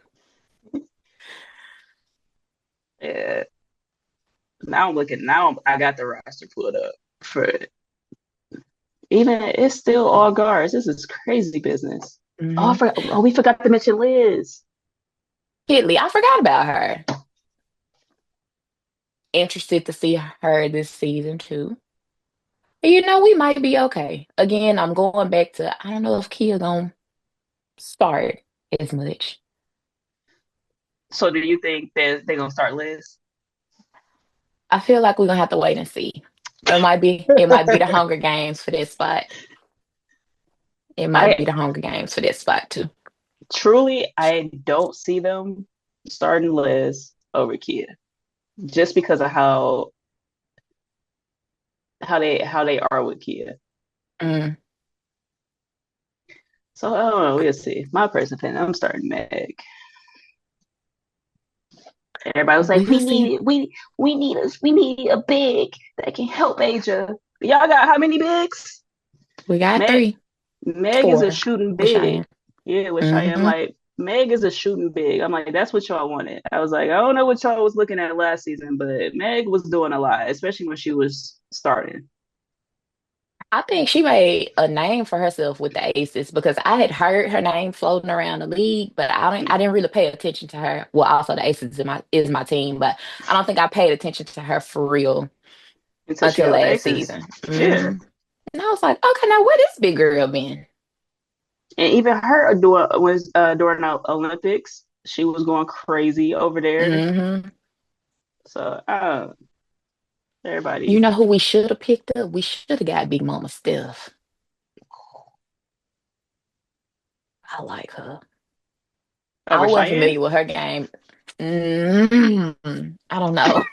Yeah. Now I'm looking. Now I got the roster pulled up for it. Even it's still all guards. This is crazy business. Oh, Hmm. we forgot to mention Liz. Hitley, I forgot about her. Interested to see her this season too. We might be okay. Again, I'm going back to I don't know if Kia gonna start as much. So do you think that they're gonna start Liz? I feel like we're gonna have to wait and see. It might be the Hunger Games for that spot. It might I be the Hunger Games for that spot too. truly I don't see them starting Liz over Kia just because of how they are with Kia. Mm. So I don't know. We'll see. My personal opinion, I'm starting Meg. Everybody was like, We'll see. we need a big that can help Asia. Y'all got how many bigs? We got Meg three, Meg is a four shooting with big. Cheyenne. Yeah, which I am Hmm. like, Meg is a shooting big. I'm like, that's what y'all wanted. I was like, I don't know what y'all was looking at last season, but Meg was doing a lot, especially when she was starting. I think she made a name for herself with the Aces because I had heard her name floating around the league, but I didn't really pay attention to her. Well, also the Aces is my team, but I don't think I paid attention to her for real Until she until got with the last Aces. season. Yeah. And I was like, okay, now where this big girl been? And even her doing was during the Olympics, she was going crazy over there. Hmm. So You everybody know who we should have picked up? We should have got Big Mama Steph. I like her. I over wasn't Cheyenne. familiar with her game. I don't know.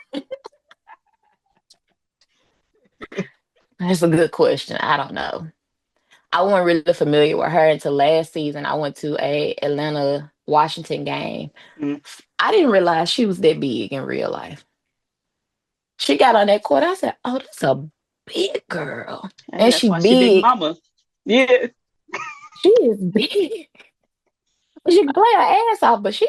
That's a good question. I don't know. I wasn't really familiar with her until last season. I went to a Atlanta Washington game. Mm. I didn't realize she was that big in real life. She got on that court. I said, "Oh, that's a big girl," Hey, and that's she why she big big. mama. Yeah. She is big. She can play her ass off, but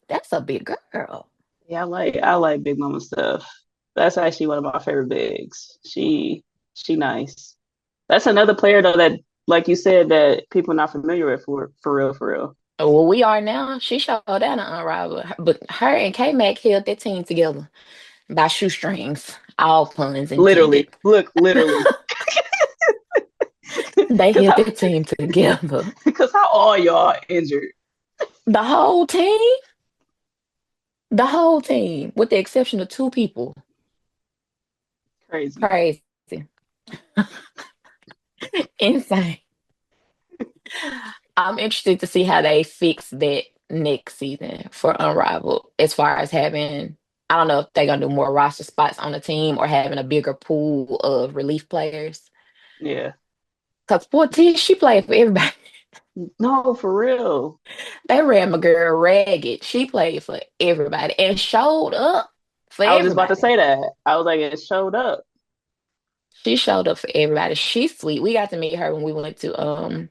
that's a big girl. Yeah, I like Big Mama stuff. That's actually one of my favorite bigs. She nice. That's another player though that, like you said, that people not familiar with for real, for real. Well, we are now. She showed that in Unrivaled. But her and K Mac held that team together by shoestrings, all puns intended. Literally. Look, literally. They Cause held how that team together. cause how all y'all injured? The whole team, the whole team, with the exception of two people. Crazy. Crazy. Insane. I'm interested to see how they fix that next season for Unrivaled as far as having, I don't know if they're gonna do more roster spots on the team or having a bigger pool of relief players. Yeah. Because poor T, she played for everybody. No, for real. They ran my girl ragged. She played for everybody and showed up for I was just about to everybody. say that. I was like, it showed up. She showed up for everybody. She's sweet. We got to meet her when we went to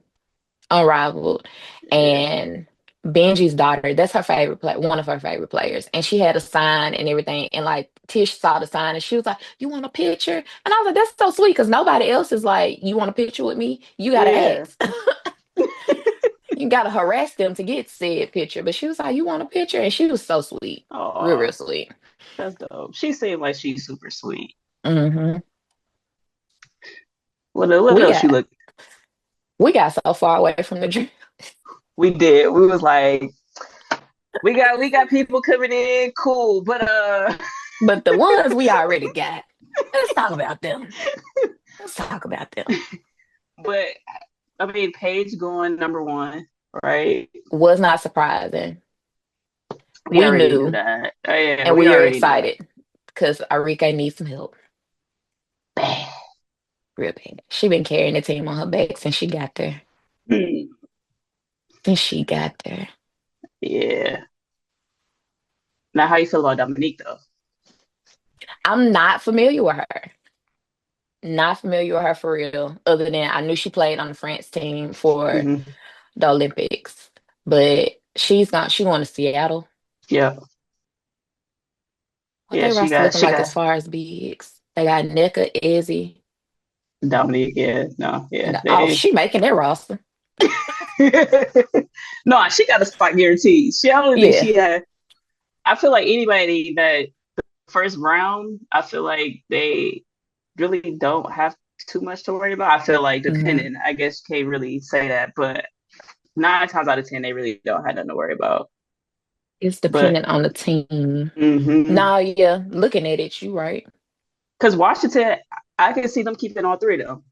Unrivaled, Yeah. and Benji's daughter, that's her favorite play, one of her favorite players. And she had a sign and everything. And like Tish saw the sign and she was like, "You want a picture?" And I was like, "That's so sweet," because nobody else is like, "You want a picture with me?" You gotta Yeah. ask. You gotta harass them to get said picture. But she was like, "You want a picture?" And she was so sweet. Real, real Oh, sweet. that's dope. She seemed like she's super sweet. Hmm. What We else she got look? we got so far away from the dream. We did. We was like, we got people coming in, cool, but But the ones we already got, let's talk about them. Let's talk about them. but I mean, Paige going number one, right? Was not surprising. We We already knew knew, that. Oh, yeah, and we we are already knew that. excited because Arike needs some help. Bad, real bad. She been carrying the team on her back since she got there. Hmm. Since she got there. Yeah. Now, how you feel about Dominique though? I'm not familiar with her. Not familiar with her for real. Other than I knew she played on the France team for Hmm. the Olympics, but she going to Seattle. Yeah. What Yeah. they She roster got looking she like got as far as bigs? They got NECA, Izzy, Dominique. Yeah. No. Yeah. and she making their roster. No, she got a spot guaranteed. She I don't think Yeah. she had. I feel like anybody that first round, I feel like they really don't have too much to worry about. I feel like Mhm. depending, I guess can't really say that, but 9 times out of 10, they really don't have nothing to worry about. It's But dependent on the team. mm-hmm. Nah, yeah, looking at it, you right. Because Washington, I can see them keeping all three of them.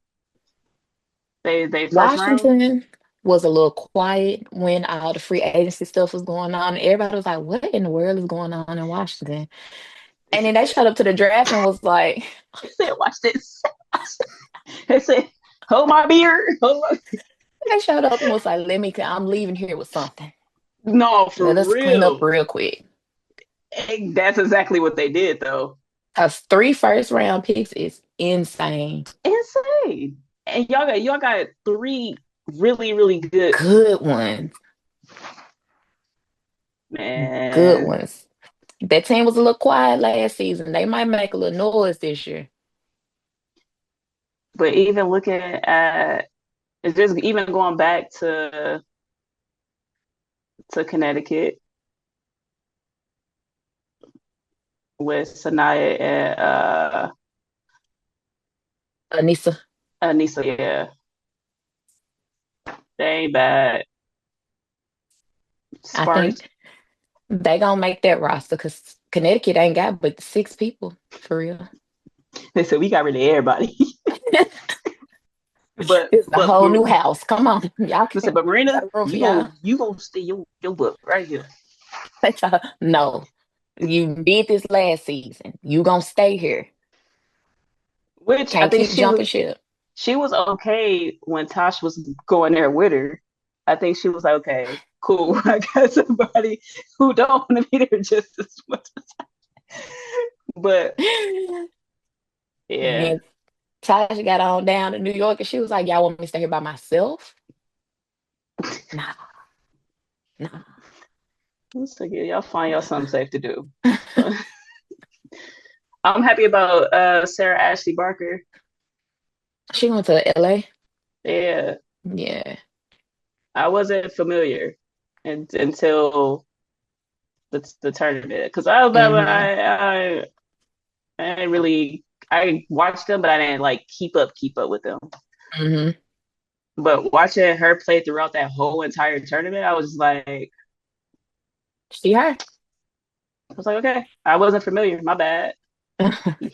They first round. Washington was a little quiet when all the free agency stuff was going on. Everybody was like, "What in the world is going on in Washington?" They And then said, they showed up to the draft and was like, they said, watch this. They said, hold my beer. Hold my... they showed up and was like, "Let me, I'm leaving here with something. No, Let for us clean up real. real quick." And that's exactly what they did, though. Cause 3 first round picks is insane. Insane. And y'all got three really, really good, Good ones, good man. ones. That team was a little quiet last season. They might make a little noise this year. But even looking at it's just even going back to Connecticut with Sanaya and Anissa, Anissa, yeah. They ain't bad. I Sparks. think they gonna make that roster because Connecticut ain't got but 6 people for real. They said we got rid of everybody. but It's a but whole new house. Come on, y'all listen, can't. but We Marina, got room for you y'all. go you gonna stay your book right here. No, you did this last season. You gonna stay here. Which I Can't think keep jumping ship. she was okay when Tosh was going there with her. I think she was like, okay, cool. I got somebody who don't want to be there just as much. But And yeah, then Tasha got on down to New York and she was like, y'all want me to stay here by myself? Nah, nah. It's like, yeah, y'all find y'all something safe to do. I'm happy about Sarah Ashley Barker. She went to LA. Yeah, Yeah. I wasn't familiar until the tournament because Alabama, Mm-hmm. I didn't really I watched them, but I didn't like keep up with them. Mm-hmm. But watching her play throughout that whole entire tournament, She her. I was like, okay, I wasn't familiar. My bad.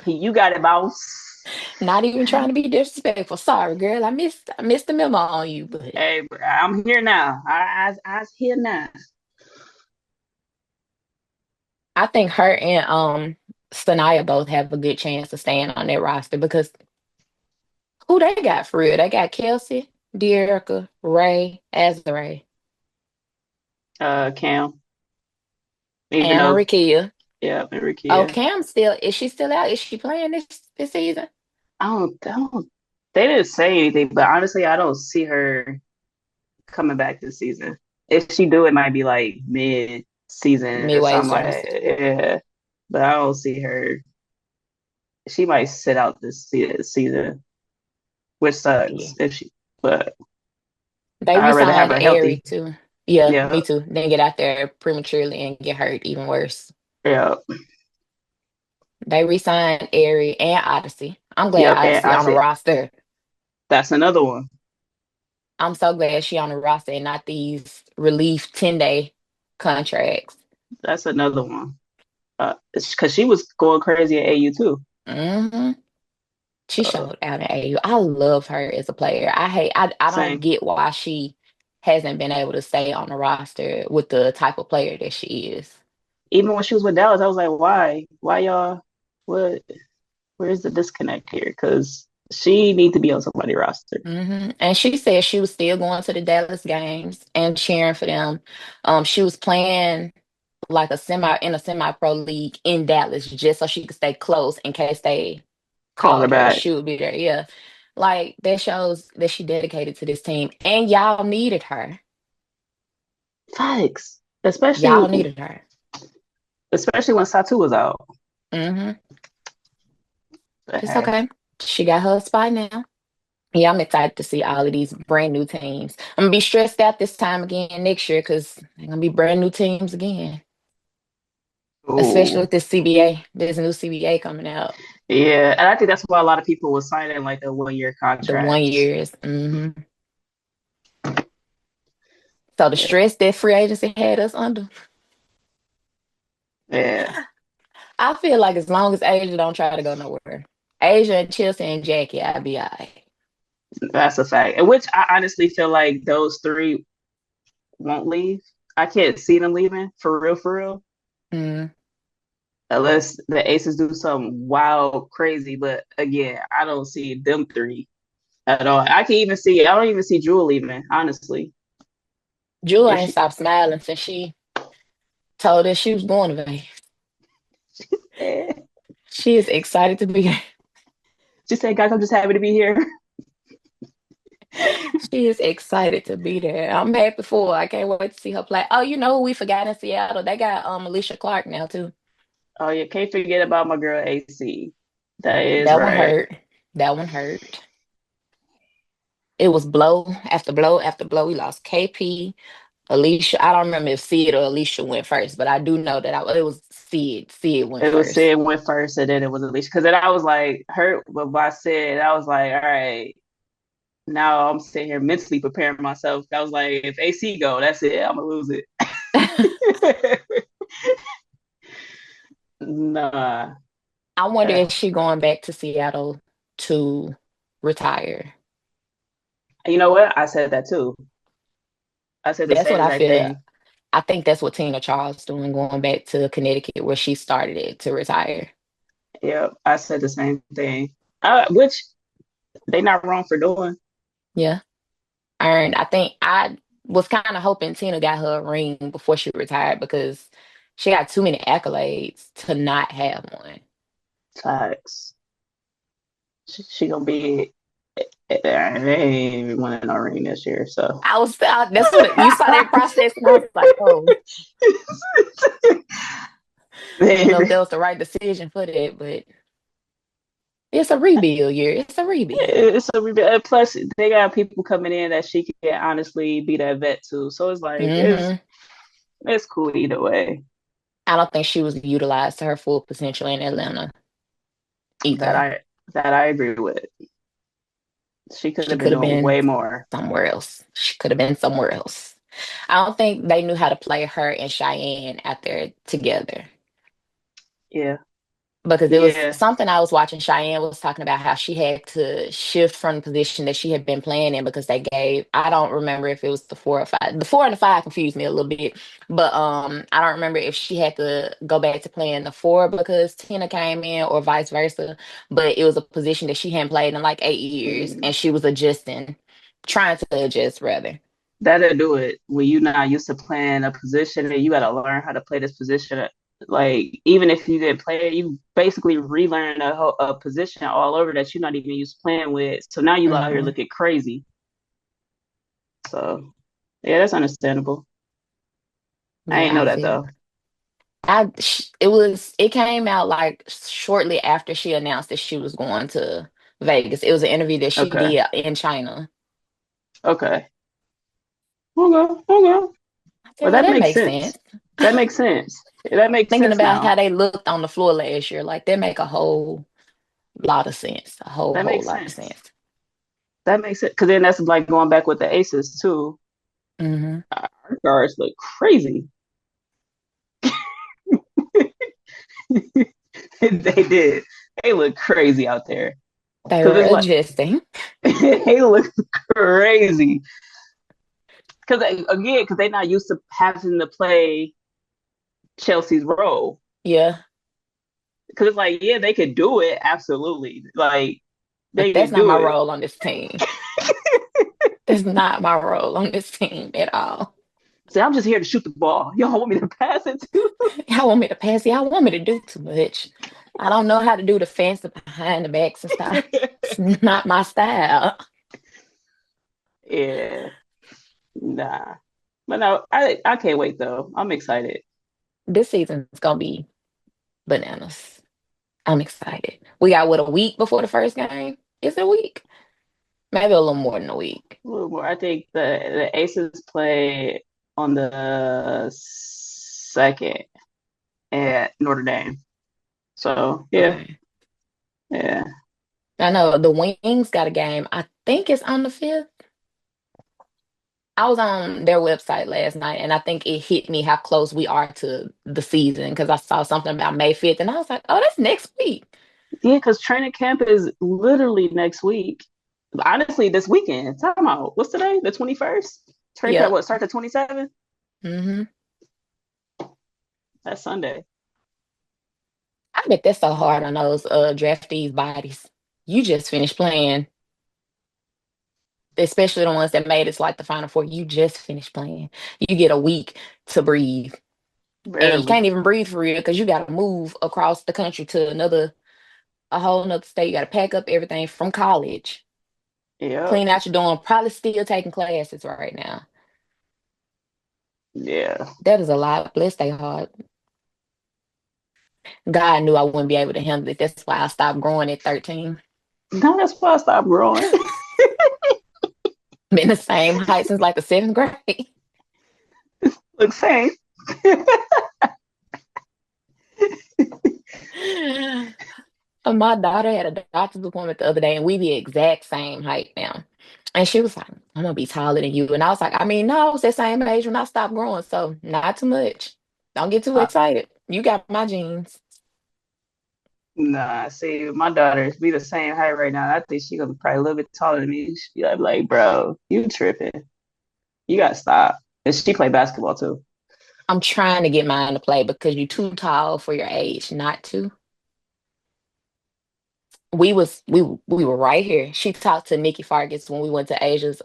You got it, boss. Not even trying to be disrespectful. Sorry, girl. I missed the memo on you, but Hey, bro, I'm here now. I's here now. I think her and Sanaya both have a good chance of staying on that roster because who they got for real? They got Kelsey, Dearica, Ray, Azare, Cam, even and though, Marikia. yeah, Oh, Enrique. Cam still is she still out? Is she playing this season? I don't. They didn't say anything, but honestly, I don't see her coming back this season. If she do, it might be like mid season or Midway something during the like season. yeah. But I don't see her. She might sit out this season, which Yeah. sucks. If she, but They I'd rather have re-signed her Airy healthy. too. Yeah, Yeah, me too. Then get out there prematurely and get hurt even worse. yeah, They re-signed Airy and Odyssey. I'm glad yep. And Odyssey I on the see roster. that's another one. I'm so glad she on the roster and not these relief 10-day contracts. That's another one. Because she was going crazy at AU too. hmm She Uh, showed out at AU. I love her as a player. I don't same. get why she hasn't been able to stay on the roster with the type of player that she is. Even when she was with Dallas, I was like, why? Why y'all? What? Where's the disconnect here? Because she need to be on somebody's roster. And she said she was still going to the Dallas games and cheering for them. She was playing like a semi pro league in Dallas just so she could stay close in case they Call her called her. back. She would be there. Yeah. Like that shows that she dedicated to this team and y'all needed her. Facts. Y'all needed her. Especially when Satu was out. hmm But It's hey, okay. She got her spot now. Yeah, I'm excited to see all of these brand new teams. I'm gonna be stressed out this time again next year because they're gonna be brand new teams again. Especially oh with this CBA, there's a new CBA coming out. yeah, and I think that's why a lot of people were signing like the 1 year The one contracts. years. So the Yeah, stress that free agency had us under, yeah, I feel like as long as Asia don't try to go nowhere, Asia and Chelsea and Jackie, I'll be all right. that's a fact. And which I honestly feel like those three won't leave. I can't see them leaving for real, Mm. unless the Aces do something wild, crazy. But again, I don't see them three at all. I don't even see Jewel leaving, honestly. Jewel If ain't she, stopped smiling since she told us she was going to Vegas. eh, She is excited to be here. she said, guys, I'm just happy to be here. She is excited to be there. I'm happy for her. I can't wait to see her play. Oh, you know who we forgot in Seattle? They got Alicia Clark now too. Oh, you can't forget about my girl AC. That is That one right. hurt. That one hurt. It was blow after blow after blow. We lost KP, Alicia. I don't remember if Sid or Alicia went first, but I do know that it was Sid. Sid went It was first. Sid went first, and then it was Alicia. Because then I was like hurt, but by Sid, I was like, all right. Now I'm sitting here mentally preparing myself. I was like, if AC go, that's it. I'm gonna lose it. Nah. I wonder Uh, if she going back to Seattle to retire. you know what? I said that too. I said the That's same what I exact feel. thing. I think that's what Tina Charles doing, going back to Connecticut where she started it to retire. Yeah, I said the same thing. Which they not wrong for doing. Yeah. Earned. I think I was kind of hoping Tina got her a ring before she retired because she got too many accolades to not have one. Facts. She gonna be. They ain't even winning no ring this year, so. That's what you saw that process, and I was like, oh, I didn't know if They, that was the right decision for that, but it's a rebuild year. It's a rebuild. it's a rebuild. Plus, they got people coming in that she can honestly be that vet too. So it's like Hmm. it's cool either way. I don't think she was utilized to her full potential in Atlanta That either. I agree with. She could She have been could have doing been way more. somewhere else. She could have been somewhere else. I don't think they knew how to play her and Cheyenne out there together. Yeah, Because it was yeah. something I was watching. Cheyenne was talking about how she had to shift from the position that she had been playing in because they gave, I don't remember if it was the 4 or 5. The 4 and the 5 confused me a little bit. But I don't remember if she had to go back to playing the 4 because Tina came in or vice versa. But it was a position that she hadn't played in like 8 years Mm. and she was adjusting, trying to adjust rather. That'll do it when you're not used to playing a position and you got to learn how to play this position. Like even if you didn't play it, you basically relearn a position all over that you're not even used to playing with. So now you out here Hmm. looking crazy. So yeah, that's understandable. I ain't Yeah, know I that feel. though. It came out like shortly after she announced that she was going to Vegas. It was an interview that she Okay, did in China. okay, okay, okay. I said, Well, well, that that makes makes sense. sense. That makes sense. That makes Thinking sense about how now. they looked on the floor last year, like that make a whole lot of sense. A That whole makes lot of sense. sense. That makes sense. Because then that's like going back with the Aces too. Hmm. Our guards look crazy. They did. They look crazy out there. They Because were it's like adjusting. they look crazy. Because again, because they're not used to having to play Chelsea's role. Yeah, Because it's like, yeah, they could do it, absolutely. Like but they that's could not do my it. role on this team. That's not my role on this team at all. So I'm just here to shoot the ball. Y'all want me to pass it too? Y'all want me to pass? Y'all want me to do too much. I don't know how to do the fancy behind the backs and stuff. It's not my style. Yeah, nah. But no, I can't wait though. I'm excited. This season's gonna be bananas. I'm excited. We got what, a week before the first game? Is it a week? Maybe a little more than a week. A little more. I think the Aces play on the second at Notre Dame. So yeah, Okay. yeah. I know the Wings got a game. I think it's on the 5th. I was on their website last night and I think it hit me how close we are to the season because I saw something about May 5th and I was like, oh, that's next week. Yeah, because training camp is literally next week. Honestly, this weekend. Talking about what's today? The 21st? Training camp Yep. what start the 27th? Hmm. That's Sunday. I bet that's so hard on those draftees' bodies. You just finished playing, especially the ones that made it to like the final four. You just finished playing. You get a week to breathe. And you Barely. can't even breathe for real because you got to move across the country to a whole nother state. You got to pack up everything from college, Yep. clean out your dorm, probably still taking classes right now. Yeah. That is a lot. Bless their heart. God knew I wouldn't be able to handle it. That's why I stopped growing at 13. No, that's why I stopped growing. Been the same height since like the 7th grade. Look, same. My daughter had a doctor's appointment the other day, and we the exact same height now. And she was like, I'm gonna be taller than you. And I was like, I mean, no, I was the same age when I stopped growing, so not too much. Don't get too Uh, excited. You got my genes. nah, see, my daughter's be the same height right now. I think she gonna be probably a little bit taller than me. She be like, bro, you tripping. You gotta stop. And she play basketball too. I'm trying to get mine to play because you're too tall for your age not to. We were right here. She talked to Nikki Fargus when we went to Asia's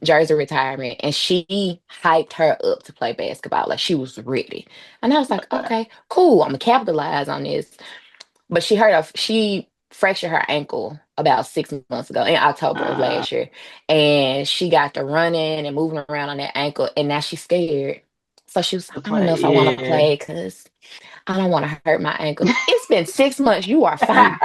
jersey retirement, and she hyped her up to play basketball. Like she was ready. And I was like, Okay. okay, cool. I'm gonna capitalize on this. But she heard of she fractured her ankle about 6 months ago in October of Uh, last year. And she got to running and moving around on that ankle, and now she's scared. So she was like, to I don't know play, if I want to yeah. play because I don't want to hurt my ankle. It's been 6 months. You are fine.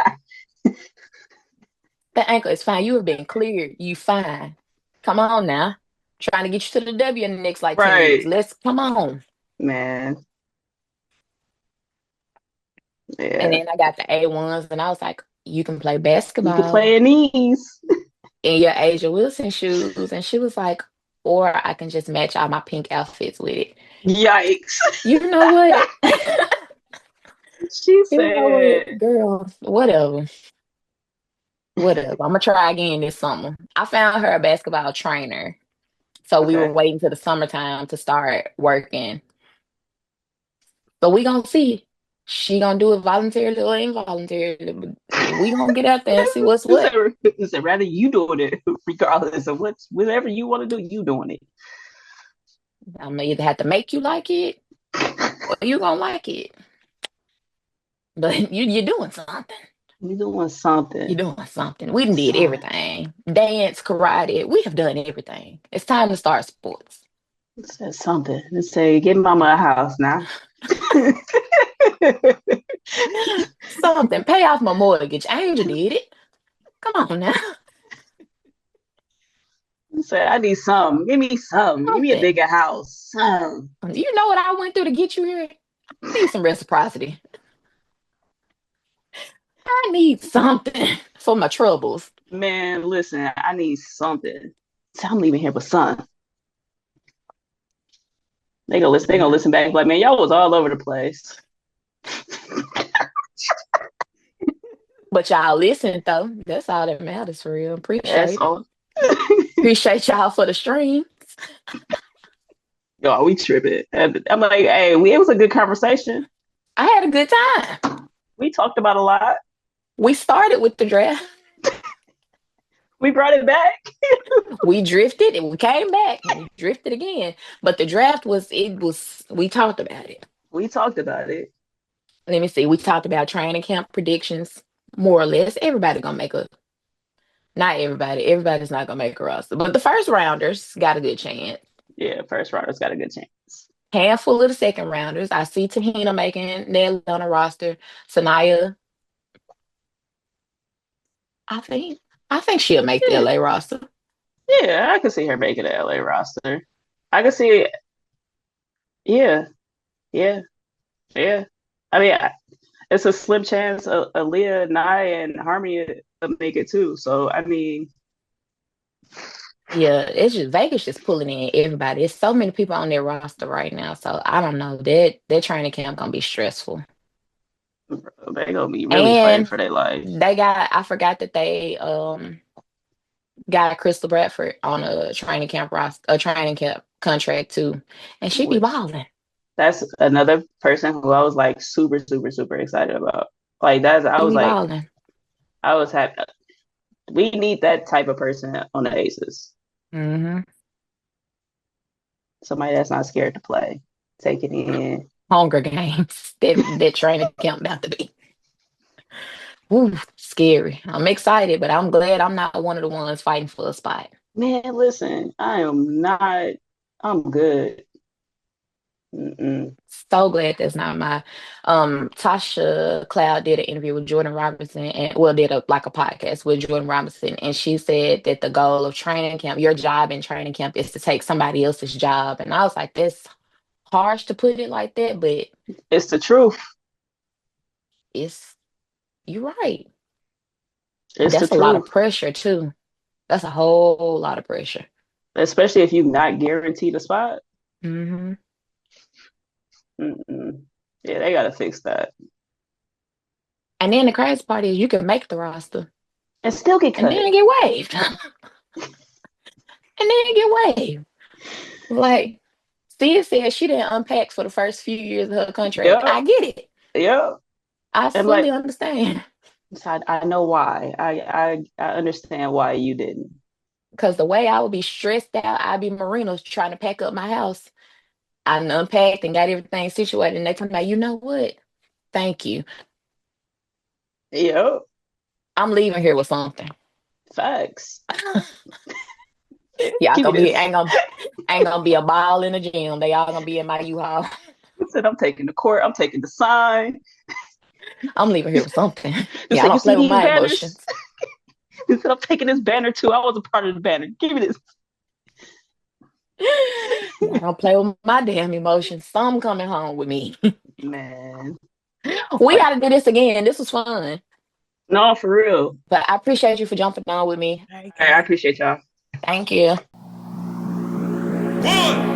The ankle is fine. You have been cleared. You fine. Come on now. Trying to get you to the W in the next like 10 years. Right, Let's come on. man. And Yeah, then I got the A1s, and I was like, you can play you can basketball play in these. in your Asia Wilson shoes. And she was like, or I can just match all my pink outfits with it. Yikes! You know what? She You know said, what, girl? Whatever. Whatever. I'm gonna try again this summer. I found her a basketball trainer. So we were "Okay, waiting till the summertime to start working. So we gonna see. She gonna do it voluntarily or involuntarily. But we gonna get out there and see what's is what. that, is that rather you doing it regardless of whatever you want to do, you doing it." I'm gonna either have to make you like it or you gonna like it. But you're doing something. You doing You're something. doing something. We done did Son. everything. Dance, karate. We have done everything. It's time to start sports. It said something. It say, "Get mama a house now." Something. Pay off my mortgage. Angel did it. Come on now. It said, "I need something. Give me something. Give me a Something. bigger house. Something." You know what I went through to get you here? I need some reciprocity. I need something for my troubles. Man, listen, I need something. So I'm leaving here with son. They gonna listen. They gonna listen back like, man, y'all was all over the place. But y'all listen though. That's all that matters for real. That's Appreciate it. all. Appreciate y'all for the stream. Yo, we tripping. And I'm like, hey, it was a good conversation. I had a good time. We talked about a lot. We started with the draft. We brought it back. We drifted and we came back and we drifted again. But the draft we talked about it. We talked about it. Let me see. We talked about training camp predictions, more or less. Everybody gonna make a not everybody. Everybody's not gonna make a roster. But the first rounders got a good chance. Yeah, first rounders got a good chance. Handful of the second rounders. I see Tahina making the Atlanta roster. Sanaya, I think. I think she'll make the Yeah, LA roster. yeah, I can see her making an LA roster. I can see it. Yeah, yeah, yeah. I mean, it's a slim chance Aaliyah, Nye, and Harmony will make it too. So I mean, Yeah, it's just Vegas just pulling in everybody. There's so many people on their roster right now. So I don't know. That training camp gonna be stressful. they gonna be really fighting And for their life. I forgot that they got Crystal Bradford on a training camp roster, a training camp contract too. And she be Which balling. that's another person who I was like super, super, super excited about. Like that's I She was be like balling. I was happy. We need that type of person on the Aces. Hmm. Somebody that's not scared to play, take it in. Hunger Games. That training camp about to be. Ooh, scary. I'm excited, but I'm glad I'm not one of the ones fighting for a spot. Man, listen, I am not. I'm good. Mm-mm. So glad that's not my Tasha Cloud did an interview with Jordan Robinson and well did a like a podcast with Jordan Robinson, and she said that the goal of training camp, your job in training camp is to take somebody else's job. And I was like, that's harsh to put it like that, but It's the truth. it's you're right. It's the That's a lot of truth. pressure too. That's a whole lot of pressure. Especially if you're not guaranteed a spot. Hmm. Mm-mm. Yeah, they gotta fix that And then the crazy part is you can make the roster and still get and cut. then get waived. And then get waived. Like Sid said she didn't unpack for the first few years of her contract. Yep, I get it. yep. I And fully like, understand. so I know why. I understand why you didn't. Because the way I would be stressed out, I'd be Marinos trying to pack up my house. I done unpacked and got everything situated. And they come like, you know what? Thank you. Yep. I'm leaving here with something. Facts. Y'all Give me gonna be this. ain't gonna be a ball in the gym. They all gonna be in my U-Haul. I said, I'm taking the court. I'm taking the sign. I'm leaving here with something. They Y'all said, you don't see play with these my banners? emotions. He said, I'm taking this banner too. I was a part of the banner. Give me this. Y'all don't play with my damn emotions. Some coming home with me. Man. We Like, gotta do this again. This was fun. no, for real. But I appreciate you for jumping on with me. I appreciate y'all. Thank you. 1,